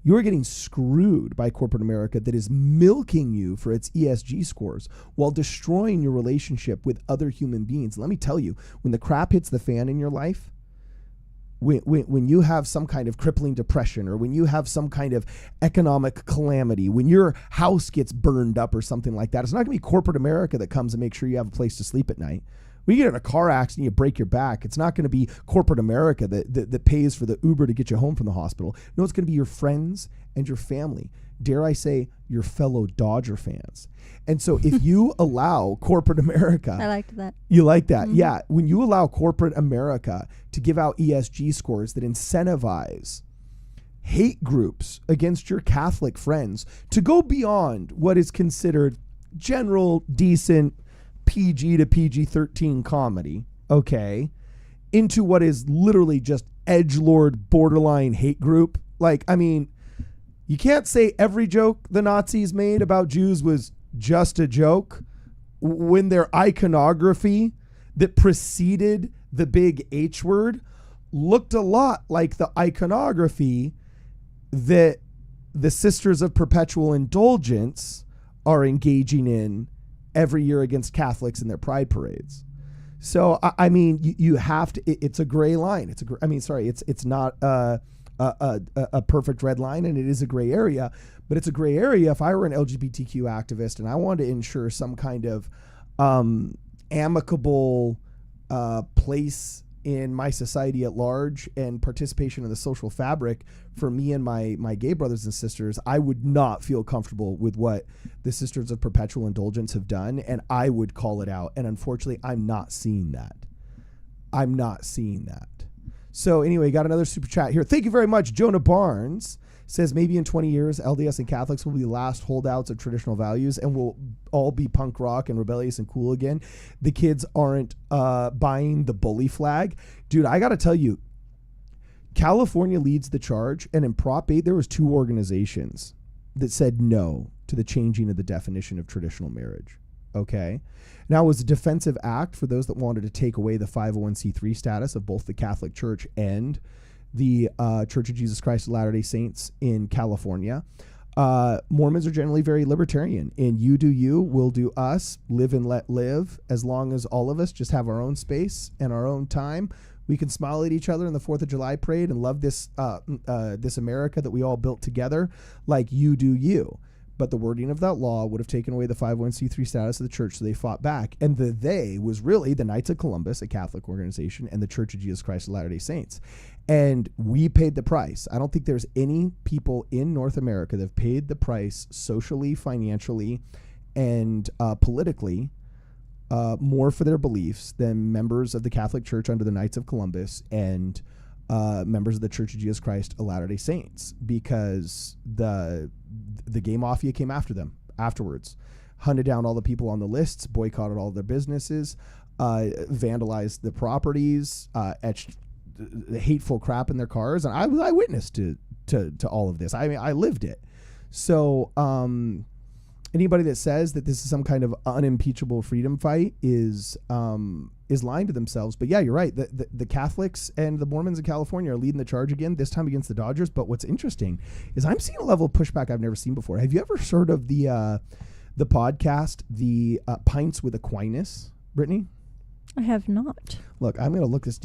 You are getting screwed by corporate America that is milking you for its ESG scores while destroying your relationship with other human beings. Let me tell you, when the crap hits the fan in your life, when you have some kind of crippling depression or when you have some kind of economic calamity, when your house gets burned up or something like that, it's not going to be corporate America that comes and makes sure you have a place to sleep at night. When you get in a car accident, you break your back, it's not going to be corporate America that pays for the Uber to get you home from the hospital. No, it's going to be your friends and your family. Dare I say, your fellow Dodger fans. And so if you allow corporate America... I liked that. You like that? Mm-hmm. Yeah. When you allow corporate America to give out ESG scores that incentivize hate groups against your Catholic friends to go beyond what is considered general, decent, PG to PG-13 comedy, okay, into what is literally just edgelord, borderline hate group. Like, I mean... You can't say every joke the Nazis made about Jews was just a joke when their iconography that preceded the big H word looked a lot like the iconography that the Sisters of Perpetual Indulgence are engaging in every year against Catholics in their pride parades. So I mean, you have to. It's a gray line. It's not a perfect red line, and it is a gray area. But it's a gray area. If I were an LGBTQ activist and I wanted to ensure some kind of amicable place in my society at large and participation in the social fabric for me and my gay brothers and sisters, I would not feel comfortable with what the Sisters of Perpetual Indulgence have done, and I would call it out. And unfortunately, I'm not seeing that. So anyway, got another super chat here. Thank you very much. Jonah Barnes says maybe in 20 years, LDS and Catholics will be the last holdouts of traditional values and will all be punk rock and rebellious and cool again. The kids aren't buying the bully flag. Dude, I got to tell you, California leads the charge, and in Prop 8, there was 2 organizations that said no to the changing of the definition of traditional marriage. Okay. Now, it was a defensive act for those that wanted to take away the 501c3 status of both the Catholic Church and the Church of Jesus Christ of Latter-day Saints in California. Mormons are generally very libertarian, and you do you, we'll do us, live and let live. As long as all of us just have our own space and our own time, we can smile at each other in the 4th of July parade and love this America that we all built together, like you do you. But the wording of that law would have taken away the 501c3 status of the church, so they fought back. And the they was really the Knights of Columbus, a Catholic organization, and the Church of Jesus Christ of Latter-day Saints. And we paid the price. I don't think there's any people in North America that have paid the price socially, financially, and politically more for their beliefs than members of the Catholic Church under the Knights of Columbus and members of the Church of Jesus Christ of Latter-day Saints, because the gay mafia came after them afterwards, hunted down all the people on the lists, boycotted all their businesses, vandalized the properties, etched hateful crap in their cars, and I was eyewitness to all of this. I mean, I lived it. So anybody that says that this is some kind of unimpeachable freedom fight is lying to themselves. But yeah, you're right. The Catholics and the Mormons in California are leading the charge again, this time against the Dodgers. But what's interesting is I'm seeing a level of pushback I've never seen before. Have you ever heard of the podcast, the Pints with Aquinas, Brittany? I have not. Look, I'm going to look this.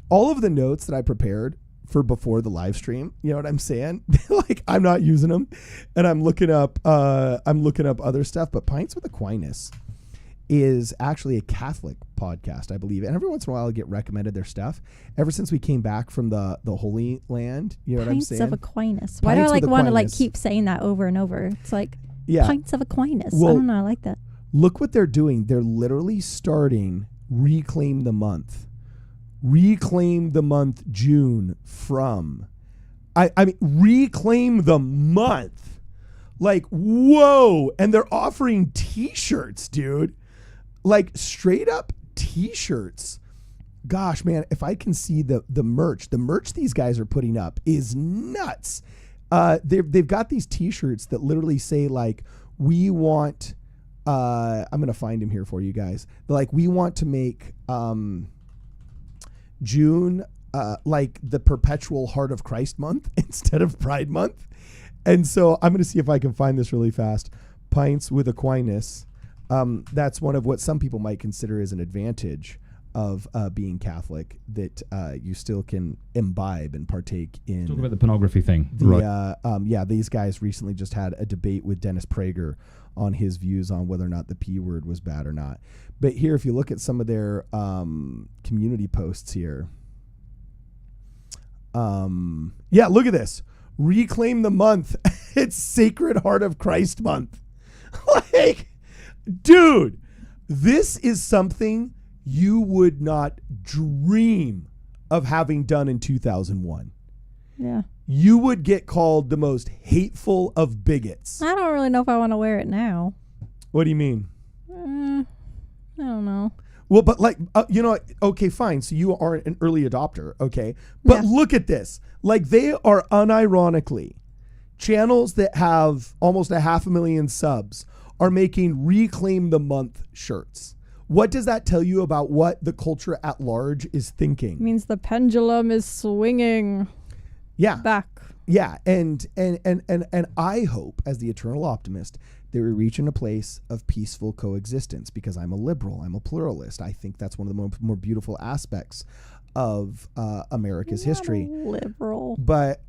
All of the notes that I prepared for before the live stream, you know what I'm saying? Like, I'm not using them, and I'm looking up other stuff. But Pints with Aquinas is actually a Catholic podcast, I believe. And every once in a while I get recommended their stuff. Ever since we came back from the Holy Land, you know what I'm saying? Pints of Aquinas. Why do I want to keep saying that over and over? It's like, yeah. Pints of Aquinas. Well, I don't know. I like that. Look what they're doing. They're literally starting Reclaim the Month. Reclaim the month June from, I mean, reclaim the month. Like, whoa. And they're offering t-shirts, dude. Like, straight up t-shirts. Gosh, man, if I can see the merch these guys are putting up is nuts. They've got these t-shirts that literally say, like, we want, I'm going to find them here for you guys. They're like, we want to make, June, like the perpetual Heart of Christ month instead of Pride month. And so I'm going to see if I can find this really fast. Pints with Aquinas. That's one of what some people might consider as an advantage of being Catholic, that you still can imbibe and partake in. Talk about the pornography thing. These guys recently just had a debate with Dennis Prager on his views on whether or not the P word was bad or not. But here, if you look at some of their community posts here, look at this. Reclaim the month. It's Sacred Heart of Christ month. Like, dude, this is something you would not dream of having done in 2001. Yeah. You would get called the most hateful of bigots. I don't really know if I want to wear it now. What do you mean? I don't know. Well, but like, okay, fine. So you are an early adopter, okay? But look at this. Like, they are unironically, channels that have almost 500,000 subs are making Reclaim the Month shirts. What does that tell you about what the culture at large is thinking? It means the pendulum is swinging back. Yeah, and I hope, as the eternal optimist, that we reach in a place of peaceful coexistence, because I'm a liberal, I'm a pluralist. I think that's one of the more beautiful aspects of America's history. Liberal. But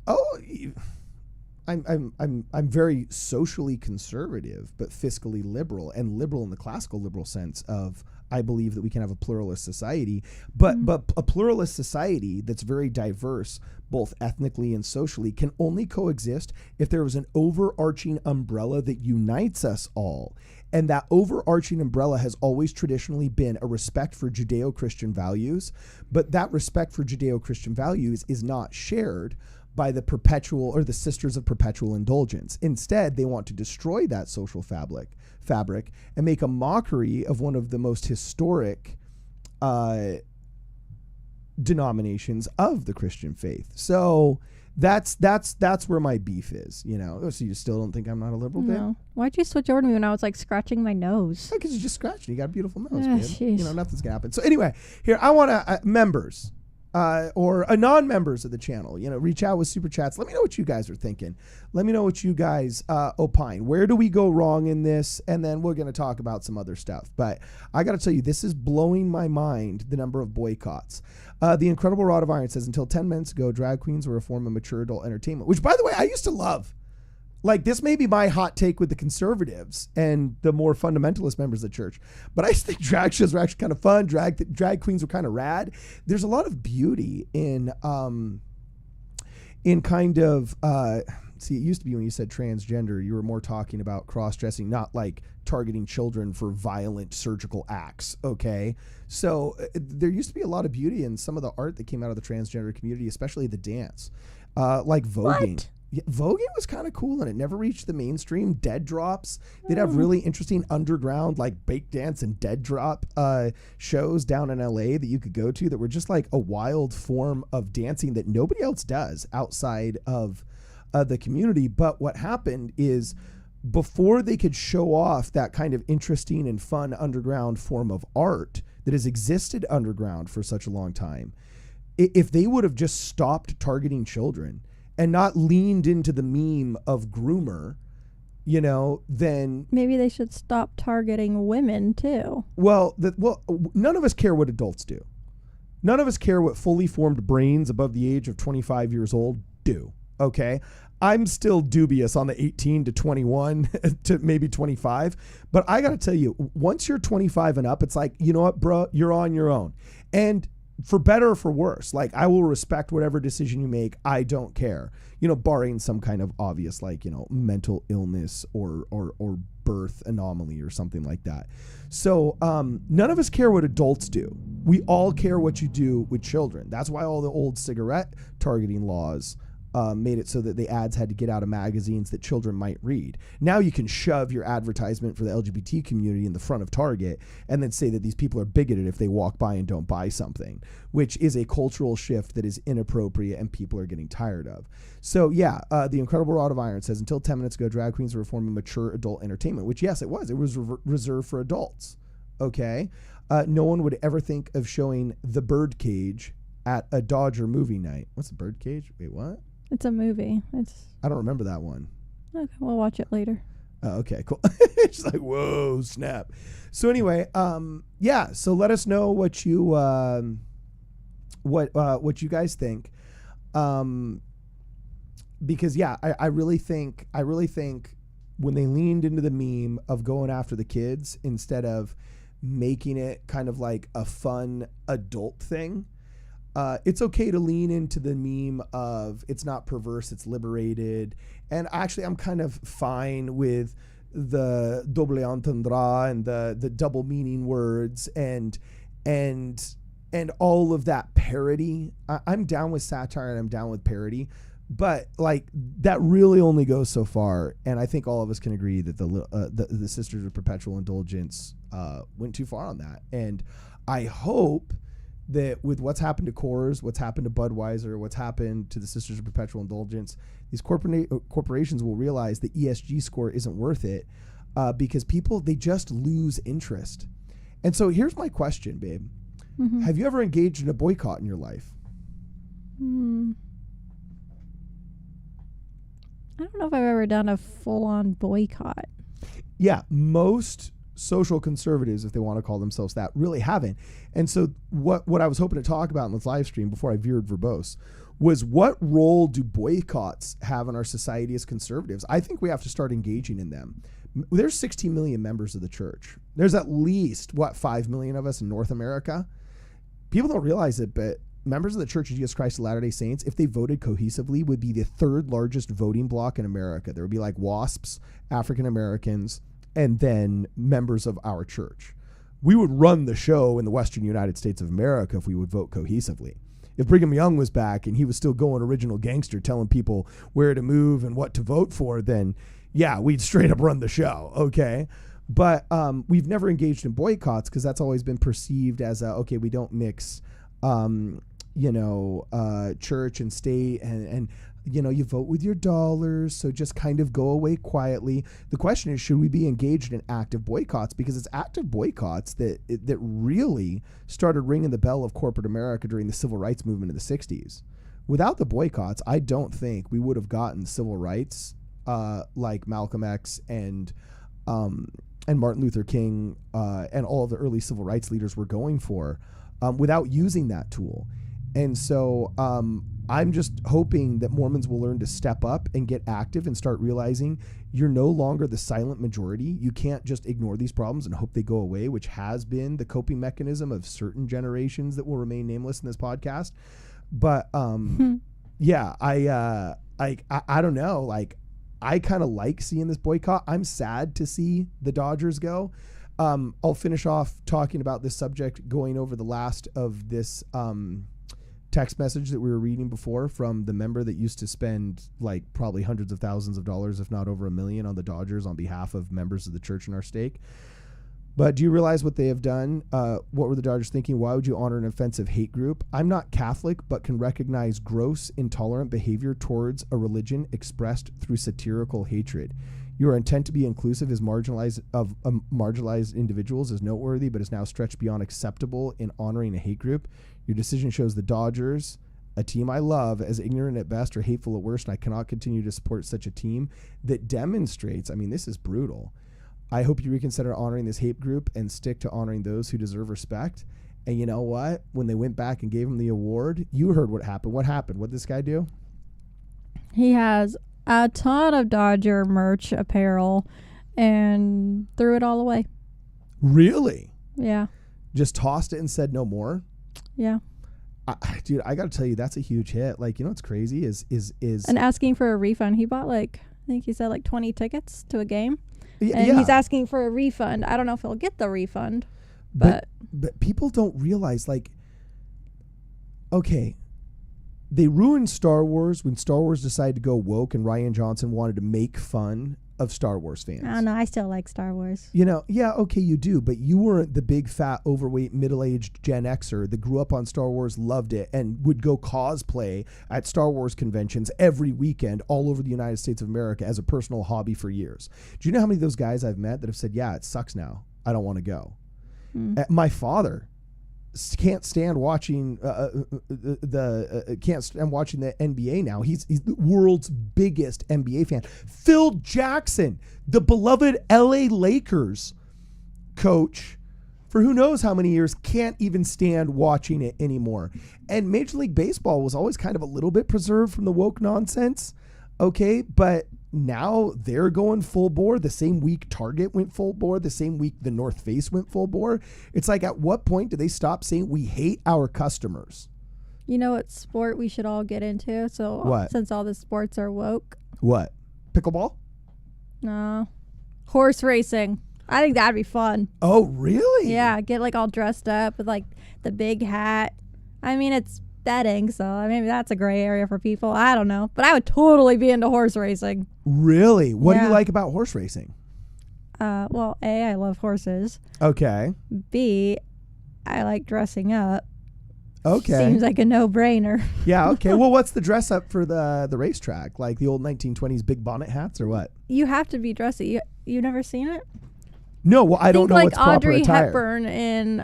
I'm very socially conservative, but fiscally liberal, and liberal in the classical liberal sense of I believe that we can have a pluralist society, but a pluralist society that's very diverse, both ethnically and socially, can only coexist if there is an overarching umbrella that unites us all. And that overarching umbrella has always traditionally been a respect for Judeo-Christian values, but that respect for Judeo-Christian values is not shared by the perpetual or the Sisters of Perpetual Indulgence. Instead, they want to destroy that social fabric and make a mockery of one of the most historic denominations of the Christian faith. So that's where my beef is, you know. So you still don't think I'm not a liberal, babe? No. Why'd you switch over to me when I was like scratching my nose? Because you're just scratching. You got a beautiful nose, Ah, babe. jeez. You know, nothing's gonna happen. So anyway, here I want to members. Or non-members of the channel, you know, reach out with super chats. Let me know what you guys are thinking. Let me know what you guys opine. Where do we go wrong in this? And then we're going to talk about some other stuff. But I got to tell you, this is blowing my mind, the number of boycotts. The Incredible Rod of Iron says, until 10 minutes ago, drag queens were a form of mature adult entertainment, which, by the way, I used to love. Like, this may be my hot take with the conservatives and the more fundamentalist members of the church, but I think drag shows were actually kind of fun. Drag queens were kind of rad. There's a lot of beauty in kind of, see, it used to be when you said transgender, you were more talking about cross-dressing, not like targeting children for violent surgical acts, okay? So there used to be a lot of beauty in some of the art that came out of the transgender community, especially the dance, like voguing. What? Yeah, voguing was kind of cool, and it never reached the mainstream. Dead drops, they'd have really interesting underground like break dance and dead drop shows down in LA that you could go to that were just like a wild form of dancing that nobody else does outside of the community. But what happened is, before they could show off that kind of interesting and fun underground form of art that has existed underground for such a long time, if they would have just stopped targeting children and not leaned into the meme of groomer, you know, then Maybe they should stop targeting women too. well, none of us care what adults do. None of us care what fully formed brains above the age of 25 years old do. Okay, I'm still dubious on the 18 to 21 to maybe 25, but I got to tell you, once you're 25 and up, it's like, you know what, bro, you're on your own. And for better or for worse, like, I will respect whatever decision you make. I don't care, you know, barring some kind of obvious, like, you know, mental illness or birth anomaly or something like that. So none of us care what adults do. We all care what you do with children. That's why all the old cigarette targeting laws made it so that the ads had to get out of magazines that children might read. Now you can shove your advertisement for the LGBT community in the front of Target and then say that these people are bigoted if they walk by and don't buy something, which is a cultural shift that is inappropriate and people are getting tired of. So yeah, the Incredible Rod of Iron says, until 10 minutes ago, drag queens were a form of mature adult entertainment, which yes, it was. It was reserved for adults. Okay. No one would ever think of showing The Birdcage at a Dodger movie night. What's The Birdcage? Wait, what? It's a movie. I don't remember that one. Okay, we'll watch it later. Oh, okay, cool. It's like, whoa, snap. So anyway, yeah. So let us know what you what you guys think, because yeah, I really think when they leaned into the meme of going after the kids instead of making it kind of like a fun adult thing. It's okay to lean into the meme of it's not perverse, it's liberated. And actually, I'm kind of fine with the double entendre and the double meaning words and all of that parody. I'm down with satire and I'm down with parody, but like that really only goes so far. And I think all of us can agree that the Sisters of Perpetual Indulgence went too far on that. And I hope that with what's happened to Coors, what's happened to Budweiser, what's happened to the Sisters of Perpetual Indulgence, these corporations will realize the ESG score isn't worth it because people, they just lose interest. And so here's my question, babe. Mm-hmm. Have you ever engaged in a boycott in your life? I don't know if I've ever done a full-on boycott. Yeah, most social conservatives, if they want to call themselves that, really haven't. And so what I was hoping to talk about in this live stream before I veered verbose was, what role do boycotts have in our society as conservatives? I think we have to start engaging in them. There's 16 million members of the church. There's at least, 5 million of us in North America? People don't realize it, but members of the Church of Jesus Christ of Latter-day Saints, if they voted cohesively, would be the third largest voting bloc in America. There would be like WASPs, African Americans, and then members of our church. We would run the show in the Western United States of America if we would vote cohesively. If Brigham Young was back and he was still going original gangster, telling people where to move and what to vote for, then yeah, we'd straight up run the show, okay? But we've never engaged in boycotts because that's always been perceived as okay, we don't mix church and state, and you vote with your dollars, so just kind of go away quietly. The question is, should we be engaged in active boycotts? Because it's active boycotts that really started ringing the bell of corporate America during the civil rights movement of the 60s. Without the boycotts, I don't think we would have gotten civil rights like Malcolm X and Martin Luther King and all of the early civil rights leaders were going for without using that tool. And so I'm just hoping that Mormons will learn to step up and get active and start realizing you're no longer the silent majority. You can't just ignore these problems and hope they go away, which has been the coping mechanism of certain generations that will remain nameless in this podcast. But yeah, I don't know. Like, I kind of like seeing this boycott. I'm sad to see the Dodgers go. I'll finish off talking about this subject going over the last of this text message that we were reading before from the member that used to spend like probably hundreds of thousands of dollars, if not over $1 million, on the Dodgers on behalf of members of the church in our stake. But do you realize what they have done? What were the Dodgers thinking? Why would you honor an offensive hate group? I'm not Catholic, but can recognize gross, intolerant behavior towards a religion expressed through satirical hatred. Your intent to be inclusive as marginalized individuals is noteworthy, but is now stretched beyond acceptable in honoring a hate group. Your decision shows the Dodgers, a team I love, as ignorant at best or hateful at worst, and I cannot continue to support such a team that demonstrates, I mean, this is brutal. I hope you reconsider honoring this hate group and stick to honoring those who deserve respect. And you know what? When they went back and gave him the award, you heard what happened. What happened? What did this guy do? He has a ton of Dodger merch apparel and threw it all away. Really? Yeah. Just tossed it and said no more? Yeah. Dude, I got to tell you, that's a huge hit. Like, you know what's crazy is and asking for a refund. He bought I think he said 20 tickets to a game. Yeah, and he's asking for a refund. I don't know if he'll get the refund, but people don't realize, okay, they ruined Star Wars when Star Wars decided to go woke and Rian Johnson wanted to make fun of Star Wars fans. I don't know. I still like Star Wars. Yeah, okay, you do, but you weren't the big, fat, overweight, middle-aged Gen Xer that grew up on Star Wars, loved it, and would go cosplay at Star Wars conventions every weekend all over the United States of America as a personal hobby for years. Do you know how many of those guys I've met that have said, yeah, it sucks now, I don't want to go? My father can't stand watching watching the NBA now. He's the world's biggest NBA fan. Phil Jackson, the beloved LA Lakers coach for who knows how many years, can't even stand watching it anymore. And Major League Baseball was always kind of a little bit preserved from the woke nonsense. Okay, but now they're going full bore. The same week Target went full bore, the same week the North Face went full bore. It's like, at what point do they stop saying we hate our customers? You know what sport we should all get into? So what? Since all the sports are woke. What? Pickleball? No. Horse racing. I think that'd be fun. Oh, really? Yeah, get all dressed up with the big hat. I mean, it's betting, so maybe that's a gray area for people. I don't know, but I would totally be into horse racing. Really? What do you like about horse racing? Well, A, I love horses. Okay. B, I like dressing up. Okay. Seems like a no-brainer. Yeah, okay. Well, what's the dress up for the racetrack? Like the old 1920s big bonnet hats or what? You have to be dressy. You never seen it? No, well, I don't know what's proper Audrey attire. Hepburn in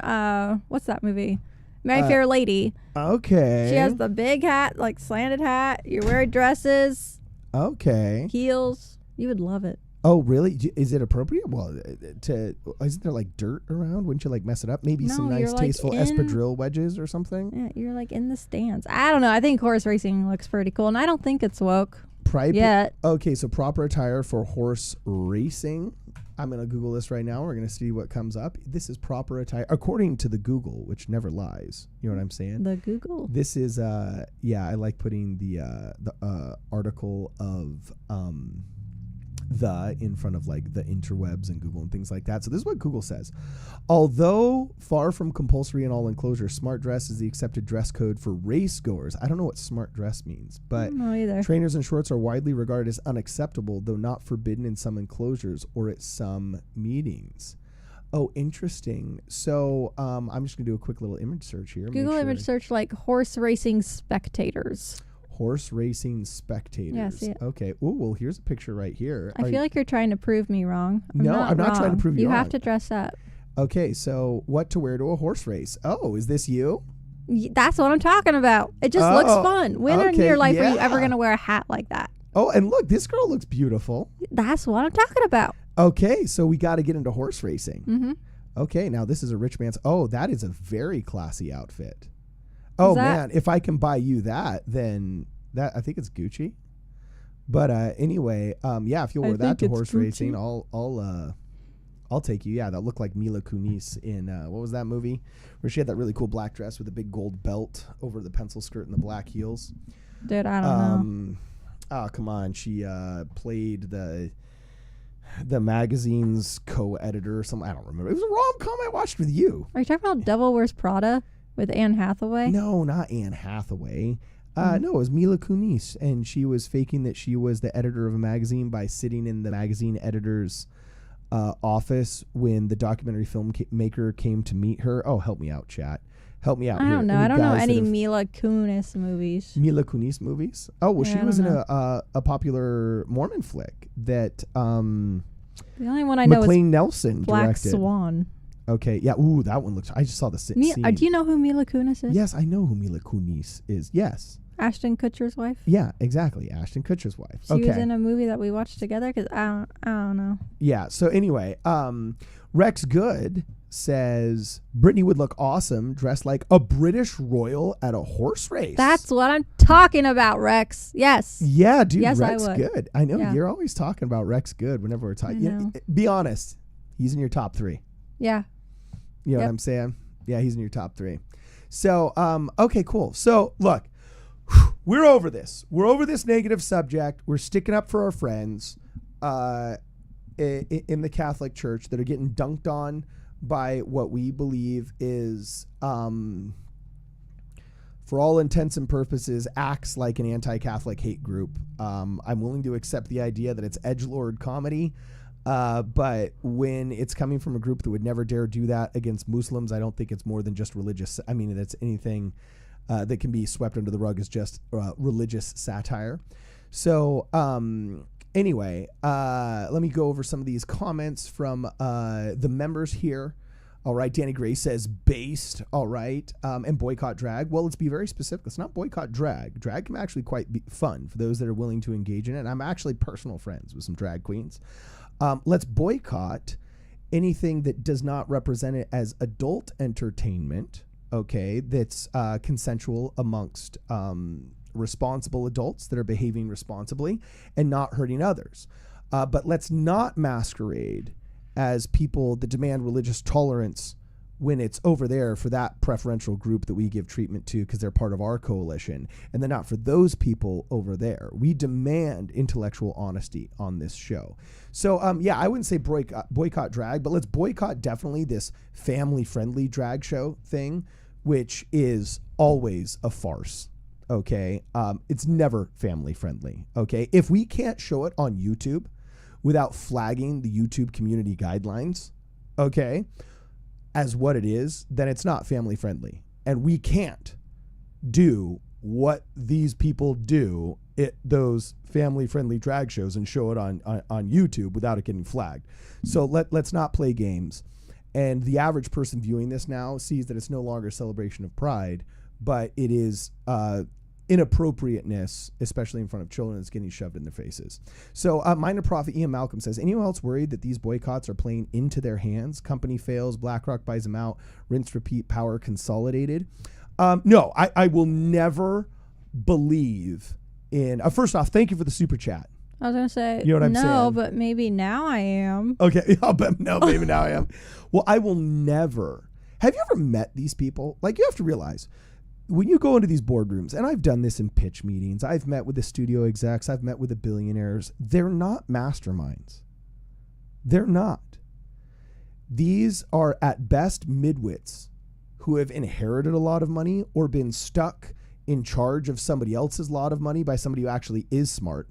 what's that movie? My Fair Lady. Okay. She has the big hat, slanted hat. You're wearing dresses. Okay. Heels. You would love it. Oh, really? Is it appropriate? Well, isn't there like dirt around? Wouldn't you like mess it up? Maybe some No, nice, you're, like, tasteful espadrille wedges or something? Yeah, you're like in the stands. I don't know. I think horse racing looks pretty cool, and I don't think it's woke yet. Okay, so proper attire for horse racing. I'm going to Google this right now. We're going to see what comes up. This is proper attire, according to the Google, which never lies. You know what I'm saying? The Google. This is, yeah, I like putting the article of the in front of like the interwebs and Google and things like that. So this is what Google says. Although far from compulsory in all enclosures, smart dress is the accepted dress code for race goers. I don't know what smart dress means, but I don't know either. Trainers and shorts are widely regarded as unacceptable, though not forbidden in some enclosures or at some meetings. Oh, interesting. So I'm just going to do a quick little image search here. Google image search like horse racing spectators. Horse racing spectators. Yeah, see it. Okay. Oh, well, here's a picture right here. I feel like you're trying to prove me wrong. I'm not trying to prove you wrong. You have to dress up. Okay, so what to wear to a horse race? Oh, is this you? That's what I'm talking about. It just looks fun. When in your life are you ever going to wear a hat like that? Oh, and look, this girl looks beautiful. That's what I'm talking about. Okay, so we got to get into horse racing. Mm-hmm. Okay, now this is a rich man's. Oh, that is a very classy outfit. Oh man, if I can buy you that, then I think it's Gucci. But anyway, yeah, if you'll wear that to horse racing, I'll take you. Yeah, that looked like Mila Kunis in what was that movie where she had that really cool black dress with a big gold belt over the pencil skirt and the black heels. Dude, I don't know. Oh, come on. She played the magazine's co-editor or something. I don't remember. It was a rom-com I watched with you. Are you talking about Devil Wears Prada with Anne Hathaway? No, not Anne Hathaway. No, it was Mila Kunis, and she was faking that she was the editor of a magazine by sitting in the magazine editor's office when the documentary filmmaker came to meet her. Oh, help me out, chat. Help me out here. I don't know. I don't know any Mila Kunis movies. Mila Kunis movies? Oh, well, she was in a popular Mormon flick that the only one I know McLean is Nelson Black directed. Swan. Okay, yeah. Ooh, that one looks. I just saw the scene. Do you know who Mila Kunis is? Yes, I know who Mila Kunis is. Yes. Ashton Kutcher's wife? Yeah, exactly. Ashton Kutcher's wife. She was in a movie that we watched together because I don't know. Yeah, so anyway, Rex Good says Brittany would look awesome dressed like a British royal at a horse race. That's what I'm talking about, Rex. Yes. Yeah, dude, yes, Rex I would. Good. I know you're always talking about Rex Good whenever we're talking. Be honest. He's in your top 3. Yeah. You know what I'm saying? Yeah, he's in your top 3. So, okay, cool. So, look, we're over this. We're over this negative subject. We're sticking up for our friends in the Catholic Church that are getting dunked on by what we believe is, for all intents and purposes, acts like an anti-Catholic hate group. I'm willing to accept the idea that it's edgelord comedy. But when it's coming from a group that would never dare do that against Muslims, I don't think it's more than just religious. I mean, that's anything that can be swept under the rug is just religious satire. So anyway, let me go over some of these comments from the members here. All right, Danny Gray says based. All right, and boycott drag. Well, let's be very specific. Let's not boycott drag. Drag can actually quite be fun for those that are willing to engage in it. I'm actually personal friends with some drag queens. Let's boycott anything that does not represent it as adult entertainment, okay, that's consensual amongst responsible adults that are behaving responsibly and not hurting others. But let's not masquerade as people that demand religious tolerance when it's over there for that preferential group that we give treatment to because they're part of our coalition, and then not for those people over there. We demand intellectual honesty on this show. So, yeah, I wouldn't say boycott drag, but let's boycott definitely this family-friendly drag show thing, which is always a farce, okay? It's never family-friendly, okay? If we can't show it on YouTube without flagging the YouTube community guidelines, okay, as what it is, then it's not family friendly. And we can't do what these people do at those family friendly drag shows and show it on YouTube without it getting flagged. So let's not play games. And the average person viewing this now sees that it's no longer a celebration of pride, but it is inappropriateness, especially in front of children, that's getting shoved in their faces. So minor prophet Ian Malcolm says, anyone else worried that these boycotts are playing into their hands? Company fails, BlackRock buys them out, rinse, repeat, power consolidated. No, I will never believe in, first off, thank you for the super chat. I was going to say, You know what I'm no, saying? but maybe now I am. Okay, but no, maybe now I am. Well, I will never. Have you ever met these people? Like, you have to realize, when you go into these boardrooms, and I've done this in pitch meetings, I've met with the studio execs, I've met with the billionaires, they're not masterminds. They're not. These are at best midwits who have inherited a lot of money or been stuck in charge of somebody else's lot of money by somebody who actually is smart.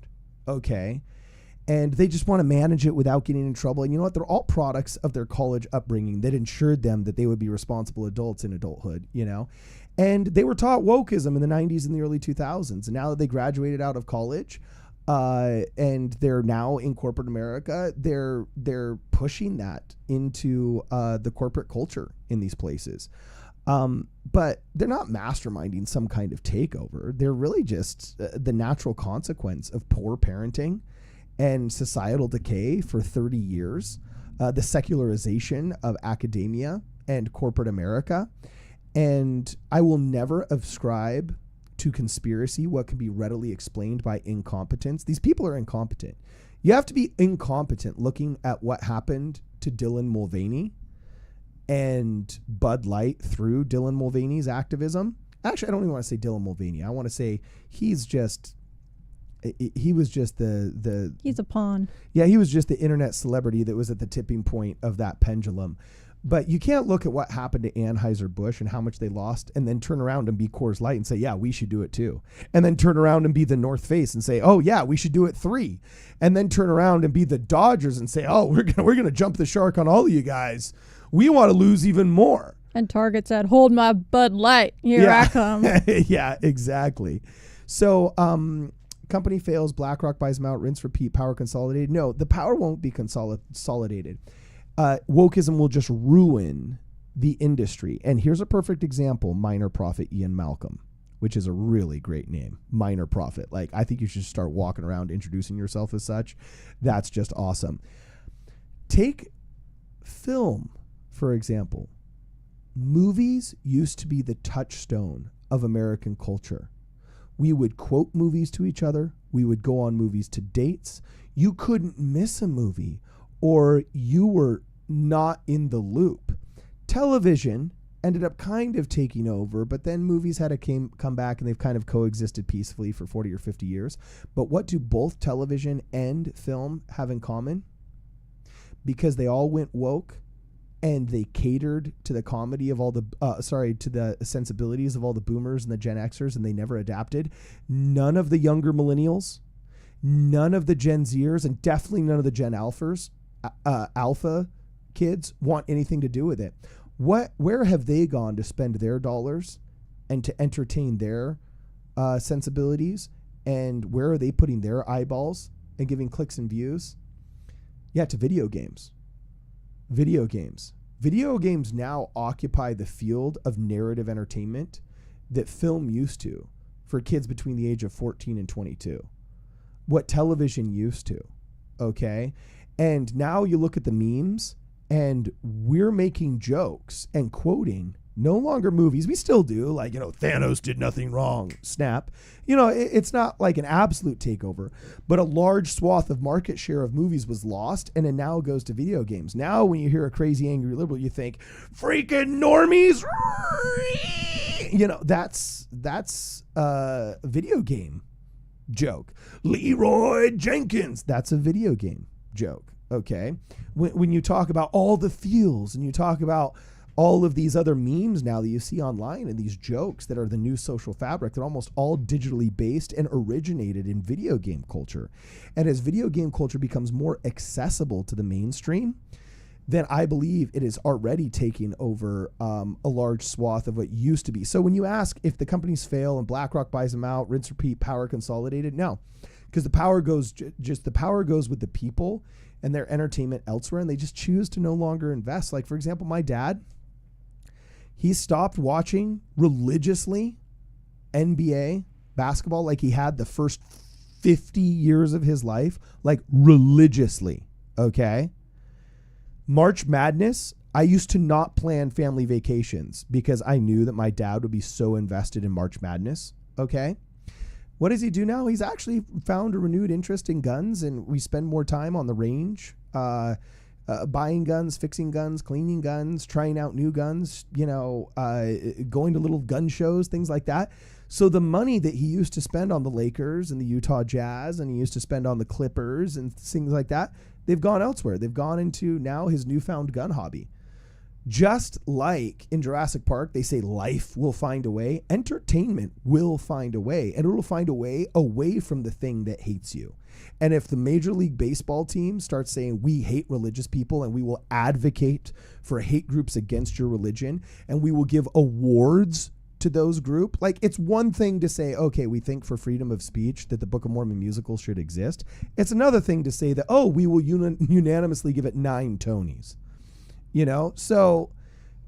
Okay. And they just want to manage it without getting in trouble. And you know what? They're all products of their college upbringing that ensured them that they would be responsible adults in adulthood, you know? And they were taught wokeism in the 90s and the early 2000s. And now that they graduated out of college, and they're now in corporate America, they're pushing that into the corporate culture in these places. But they're not masterminding some kind of takeover. They're really just the natural consequence of poor parenting and societal decay for 30 years, the secularization of academia and corporate America. And I will never ascribe to conspiracy what can be readily explained by incompetence. These people are incompetent. You have to be incompetent looking at what happened to Dylan Mulvaney and Bud Light through Dylan Mulvaney's activism. Actually, I don't even want to say Dylan Mulvaney. I want to say he was just the He's a pawn. Yeah, he was just the internet celebrity that was at the tipping point of that pendulum. But you can't look at what happened to Anheuser-Busch and how much they lost and then turn around and be Coors Light and say, yeah, we should do it too. And then turn around and be the North Face and say, oh yeah, we should do it 3. And then turn around and be the Dodgers and say, oh, we're gonna jump the shark on all of you guys. We want to lose even more. And Target said, hold my Bud Light. Here I come. Yeah, exactly. So company fails, BlackRock buys them out, rinse, repeat, power consolidated. No, the power won't be consolidated. Wokeism will just ruin the industry. And here's a perfect example, minor prophet Ian Malcolm, which is a really great name, minor prophet. Like, I think you should start walking around introducing yourself as such. That's just awesome. Take film, for example. Movies used to be the touchstone of American culture. We would quote movies to each other. We would go on movies to dates. You couldn't miss a movie, or you were not in the loop. Television ended up kind of taking over, but then movies had to come back, and they've kind of coexisted peacefully for 40 or 50 years. But what do both television and film have in common? Because they all went woke, and they catered to the comedy of all the, to the sensibilities of all the boomers and the Gen Xers, and they never adapted. None of the younger millennials, none of the Gen Zers, and definitely none of the Gen Alphas, alpha kids want anything to do with it. Where have they gone to spend their dollars and to entertain their sensibilities? And where are they putting their eyeballs and giving clicks and views? Yeah, to video games. Video games now occupy the field of narrative entertainment that film used to for kids between the age of 14 and 22. What television used to, okay? And now you look at the memes, and we're making jokes and quoting no longer movies. We still do, like, Thanos did nothing wrong, snap. It's not like an absolute takeover, but a large swath of market share of movies was lost, and it now goes to video games. Now when you hear a crazy angry liberal, you think, freaking normies. That's a video game joke. Leroy Jenkins, that's a video game joke. Okay. When you talk about all the feels, and you talk about all of these other memes now that you see online, and these jokes that are the new social fabric, they're almost all digitally based and originated in video game culture. And as video game culture becomes more accessible to the mainstream, then I believe it is already taking over a large swath of what used to be. So when you ask if the companies fail and BlackRock buys them out, rinse, repeat, power consolidated, no, because the power goes with the people and their entertainment elsewhere, and they just choose to no longer invest. Like, for example, my dad, he stopped watching religiously NBA basketball like he had the first 50 years of his life, like religiously. Okay. March Madness, I used to not plan family vacations because I knew that my dad would be so invested in March Madness. Okay. What does he do now? He's actually found a renewed interest in guns, and we spend more time on the range, buying guns, fixing guns, cleaning guns, trying out new guns, going to little gun shows, things like that. So the money that he used to spend on the Lakers and the Utah Jazz, and he used to spend on the Clippers and things like that, they've gone elsewhere. They've gone into now his newfound gun hobby. Just like in Jurassic Park, they say life will find a way, entertainment will find a way, and it will find a way away from the thing that hates you. And if the Major League Baseball team starts saying we hate religious people and we will advocate for hate groups against your religion and we will give awards to those groups, like it's one thing to say, okay, we think for freedom of speech that the Book of Mormon musical should exist. It's another thing to say that, oh, we will unanimously give it 9 Tonys. So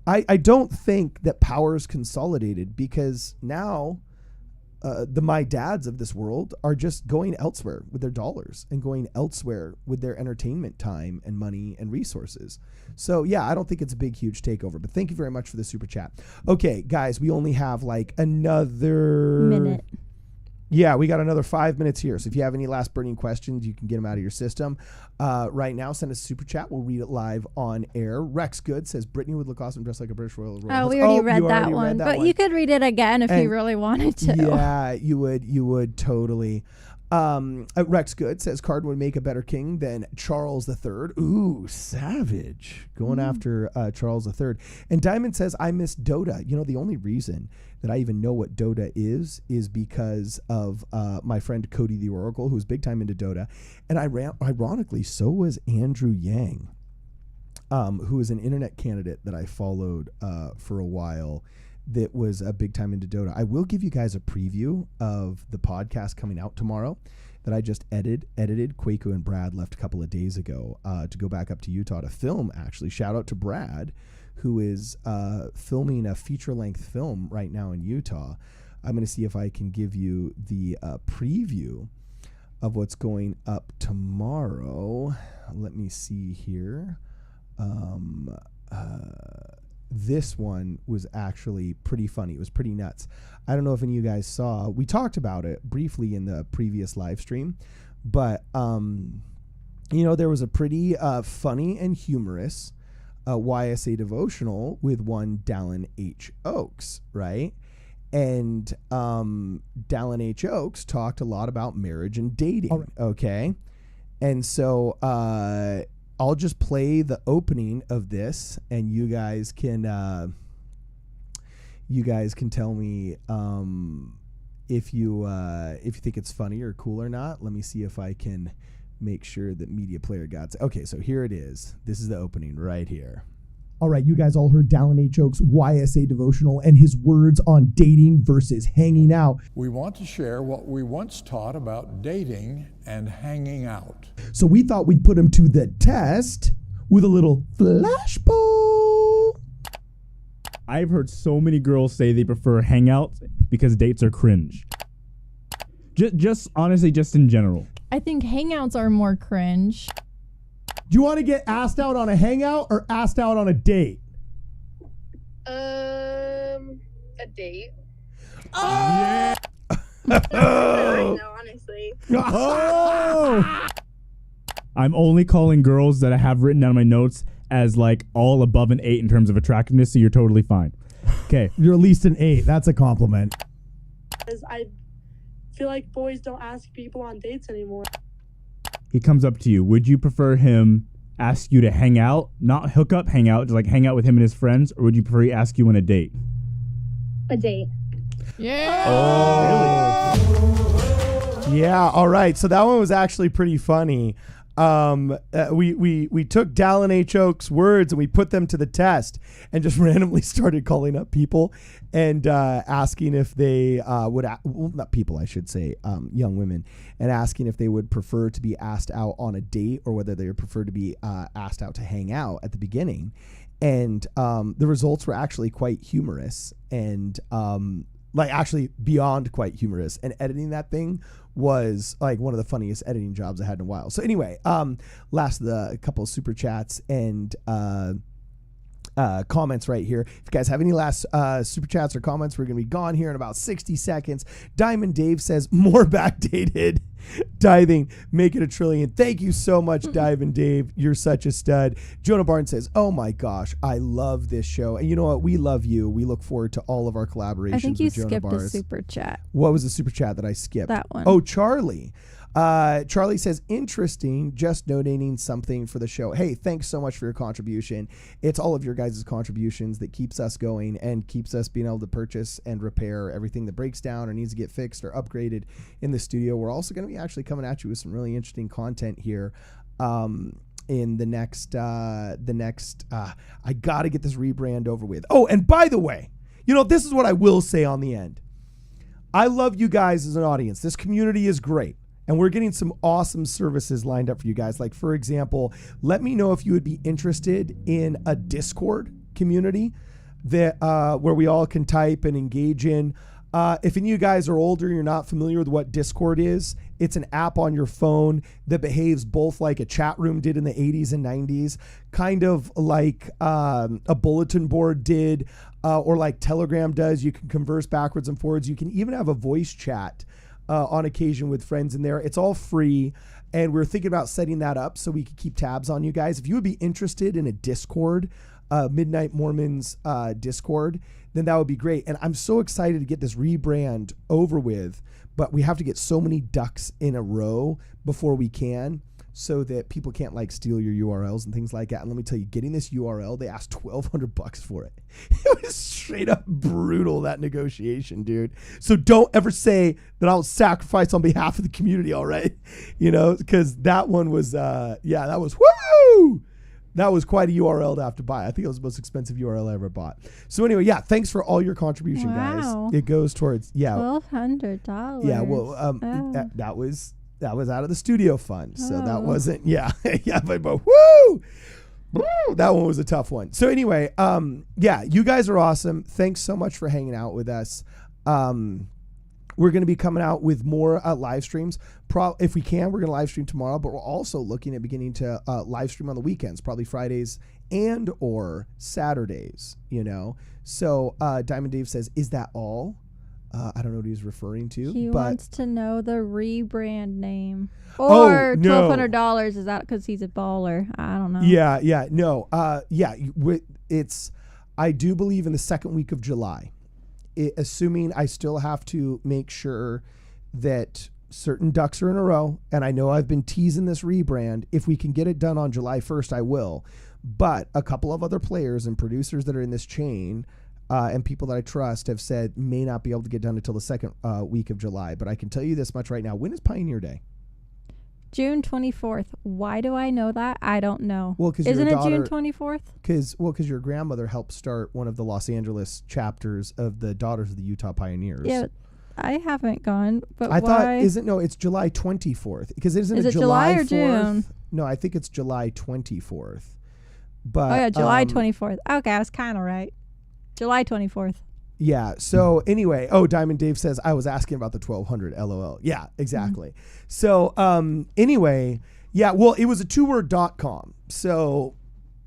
I don't think that power is consolidated because now the my dads of this world are just going elsewhere with their dollars and going elsewhere with their entertainment time and money and resources. So yeah, I don't think it's a big, huge takeover, but thank you very much for the super chat. Okay, guys, we only have like another minute. Yeah, we got another 5 minutes here. So if you have any last burning questions, you can get them out of your system. Right now, send us a super chat. We'll read it live on air. Rex Good says, Brittany would look awesome dressed like a British royal. Oh, we already read that one. But you could read it again if you really wanted to. Yeah, you would totally. Rex Good says, Card would make a better king than Charles III. Ooh, savage. Going after Charles III. And Diamond says, I miss Dota. The only reason that I even know what Dota is because of my friend Cody the Oracle, who's big time into Dota. And ironically, so was Andrew Yang, who is an internet candidate that I followed for a while that was a big time into Dota. I will give you guys a preview of the podcast coming out tomorrow that I just edited. Kwaku and Brad left a couple of days ago to go back up to Utah to film, actually. Shout out to Brad, who is filming a feature-length film right now in Utah. I'm going to see if I can give you the preview of what's going up tomorrow. Let me see here. This one was actually pretty funny. It was pretty nuts. I don't know if any of you guys saw. We talked about it briefly in the previous live stream, but there was a pretty funny and humorous YSA devotional with one Dallin H. Oaks, right? And Dallin H. Oaks talked a lot about marriage and dating. Right. Okay, and so I'll just play the opening of this, and you guys can tell me if you think it's funny or cool or not. Let me see if I can make sure that Media Player got it. Okay, so here it is. This is the opening right here. All right, you guys all heard Dallin H. Oaks' YSA devotional and his words on dating versus hanging out. We want to share what we once taught about dating and hanging out. So we thought we'd put him to the test with a little flashball. I've heard so many girls say they prefer hangouts because dates are cringe. Just honestly, just in general. I think hangouts are more cringe. Do you want to get asked out on a hangout or asked out on a date? A date. Oh! Yeah. No, honestly. Oh! I'm only calling girls that I have written down in my notes as like all above an 8 in terms of attractiveness, so you're totally fine. Okay. You're at least an 8. That's a compliment. Because I feel like boys don't ask people on dates anymore. He comes up to you. Would you prefer him ask you to hang out, not hook up, hang out, just like hang out with him and his friends, or would you prefer he ask you on a date? A date. Yeah. Oh, really? Yeah. All right. So that one was actually pretty funny. We took Dallin H. Oaks' words and we put them to the test and just randomly started calling up people and asking if they not people, I should say, young women, and asking if they would prefer to be asked out on a date or whether they would prefer to be asked out to hang out at the beginning. And the results were actually quite humorous. And like actually beyond quite humorous. And editing that thing was like one of the funniest editing jobs I had in a while. So anyway, last of the couple of super chats and comments right here. If you guys have any last super chats or comments, we're going to be gone here in about 60 seconds. Diamond Dave says, more backdated. Tithing, make it $1 trillion. Thank you so much, Diamond Dave. You're such a stud. Jonah Barnes says, oh my gosh, I love this show. And you know what? We love you. We look forward to all of our collaborations. I think you with Jonah skipped Barnes. a super chat. What was the super chat that I skipped? That one. Oh, Charlie. Charlie says, interesting, just donating something for the show. Hey, thanks so much for your contribution. It's all of your guys' contributions that keeps us going and keeps us being able to purchase and repair everything that breaks down or needs to get fixed or upgraded in the studio. We're also going to be actually coming at you with some really interesting content here. In the next, I got to get this rebrand over with. Oh, and by the way, this is what I will say on the end. I love you guys as an audience. This community is great. And we're getting some awesome services lined up for you guys. Like, for example, let me know if you would be interested in a Discord community that where we all can type and engage in. If any of you guys are older and you're not familiar with what Discord is, it's an app on your phone that behaves both like a chat room did in the 80s and 90s, kind of like a bulletin board did, or like Telegram does. You can converse backwards and forwards. You can even have a voice chat on occasion with friends in there. It's all free, and we're thinking about setting that up so we can keep tabs on you guys. If you would be interested in a Discord, Midnight Mormons Discord, then that would be great. And I'm so excited to get this rebrand over with, but we have to get so many ducks in a row before we can, so that people can't like steal your URLs and things like that. And let me tell you, getting this URL, they asked $1,200 for it. It was straight up brutal, that negotiation, dude. So don't ever say that I'll sacrifice on behalf of the community, all right? Because that one was, that was, woo! That was quite a URL to have to buy. I think it was the most expensive URL I ever bought. So anyway, thanks for all your contribution, guys. It goes towards, $1,200. Yeah, well, that was out of the studio fund. So that wasn't, but woo! That one was a tough one. So anyway, you guys are awesome. Thanks so much for hanging out with us. We're going to be coming out with more live streams. If we can, we're going to live stream tomorrow, but we're also looking at beginning to live stream on the weekends, probably Fridays and or Saturdays, So Diamond Dave says, is that all? I don't know what he's referring to. He wants to know the rebrand name. Oh, Or no. $1,200. Is that because he's a baller? I don't know. Yeah. No. It's, I do believe in the second week of July, assuming I still have to make sure that certain ducks are in a row. And I know I've been teasing this rebrand. If we can get it done on July 1st, I will. But a couple of other players and producers that are in this chain, and people that I trust, have said may not be able to get done until the second week of July. But I can tell you this much right now. When is Pioneer Day? June 24th. Why do I know that? I don't know. Well, because isn't it June 24th? Because your grandmother helped start one of the Los Angeles chapters of the Daughters of the Utah Pioneers. Yeah, I haven't gone. But I thought why? It's July 24th, because isn't Is it July or 4th? June? No, I think it's July 24th. But July 24th. Okay, I was kind of right. July 24th. Yeah. So anyway, Diamond Dave says, I was asking about the 1,200 LOL. Yeah, exactly. Mm-hmm. So anyway, well, it was a 2word.com. So,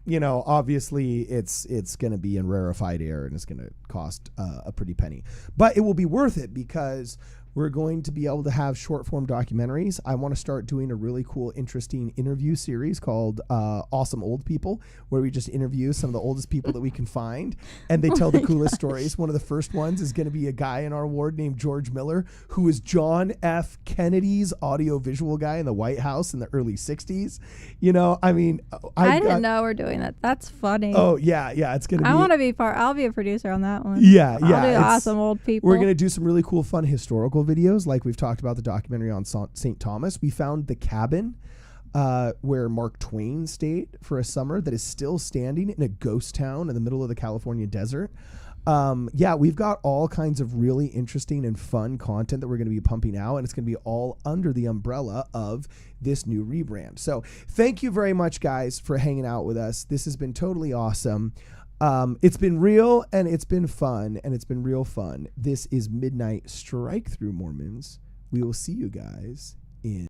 obviously it's going to be in rarefied air and it's going to cost a pretty penny, but it will be worth it because we're going to be able to have short form documentaries. I want to start doing a really cool, interesting interview series called Awesome Old People, where we just interview some of the oldest people that we can find, and they tell the coolest stories. One of the first ones is going to be a guy in our ward named George Miller, who was John F. Kennedy's audio-visual guy in the White House in the early 60s. I didn't know we're doing that. That's funny. Oh, yeah, it's going to be... I want to be I'll be a producer on that one. Yeah. I'll do Awesome Old People. We're going to do some really cool, fun historical videos, like we've talked about the documentary on St. Thomas. We found the cabin where Mark Twain stayed for a summer that is still standing in a ghost town in the middle of the California desert. We've got all kinds of really interesting and fun content that we're going to be pumping out, and it's going to be all under the umbrella of this new rebrand. So thank you very much, guys, for hanging out with us. This has been totally awesome. It's been real and it's been fun and it's been real fun. This is Midnight Strike Through Mormons. We will see you guys in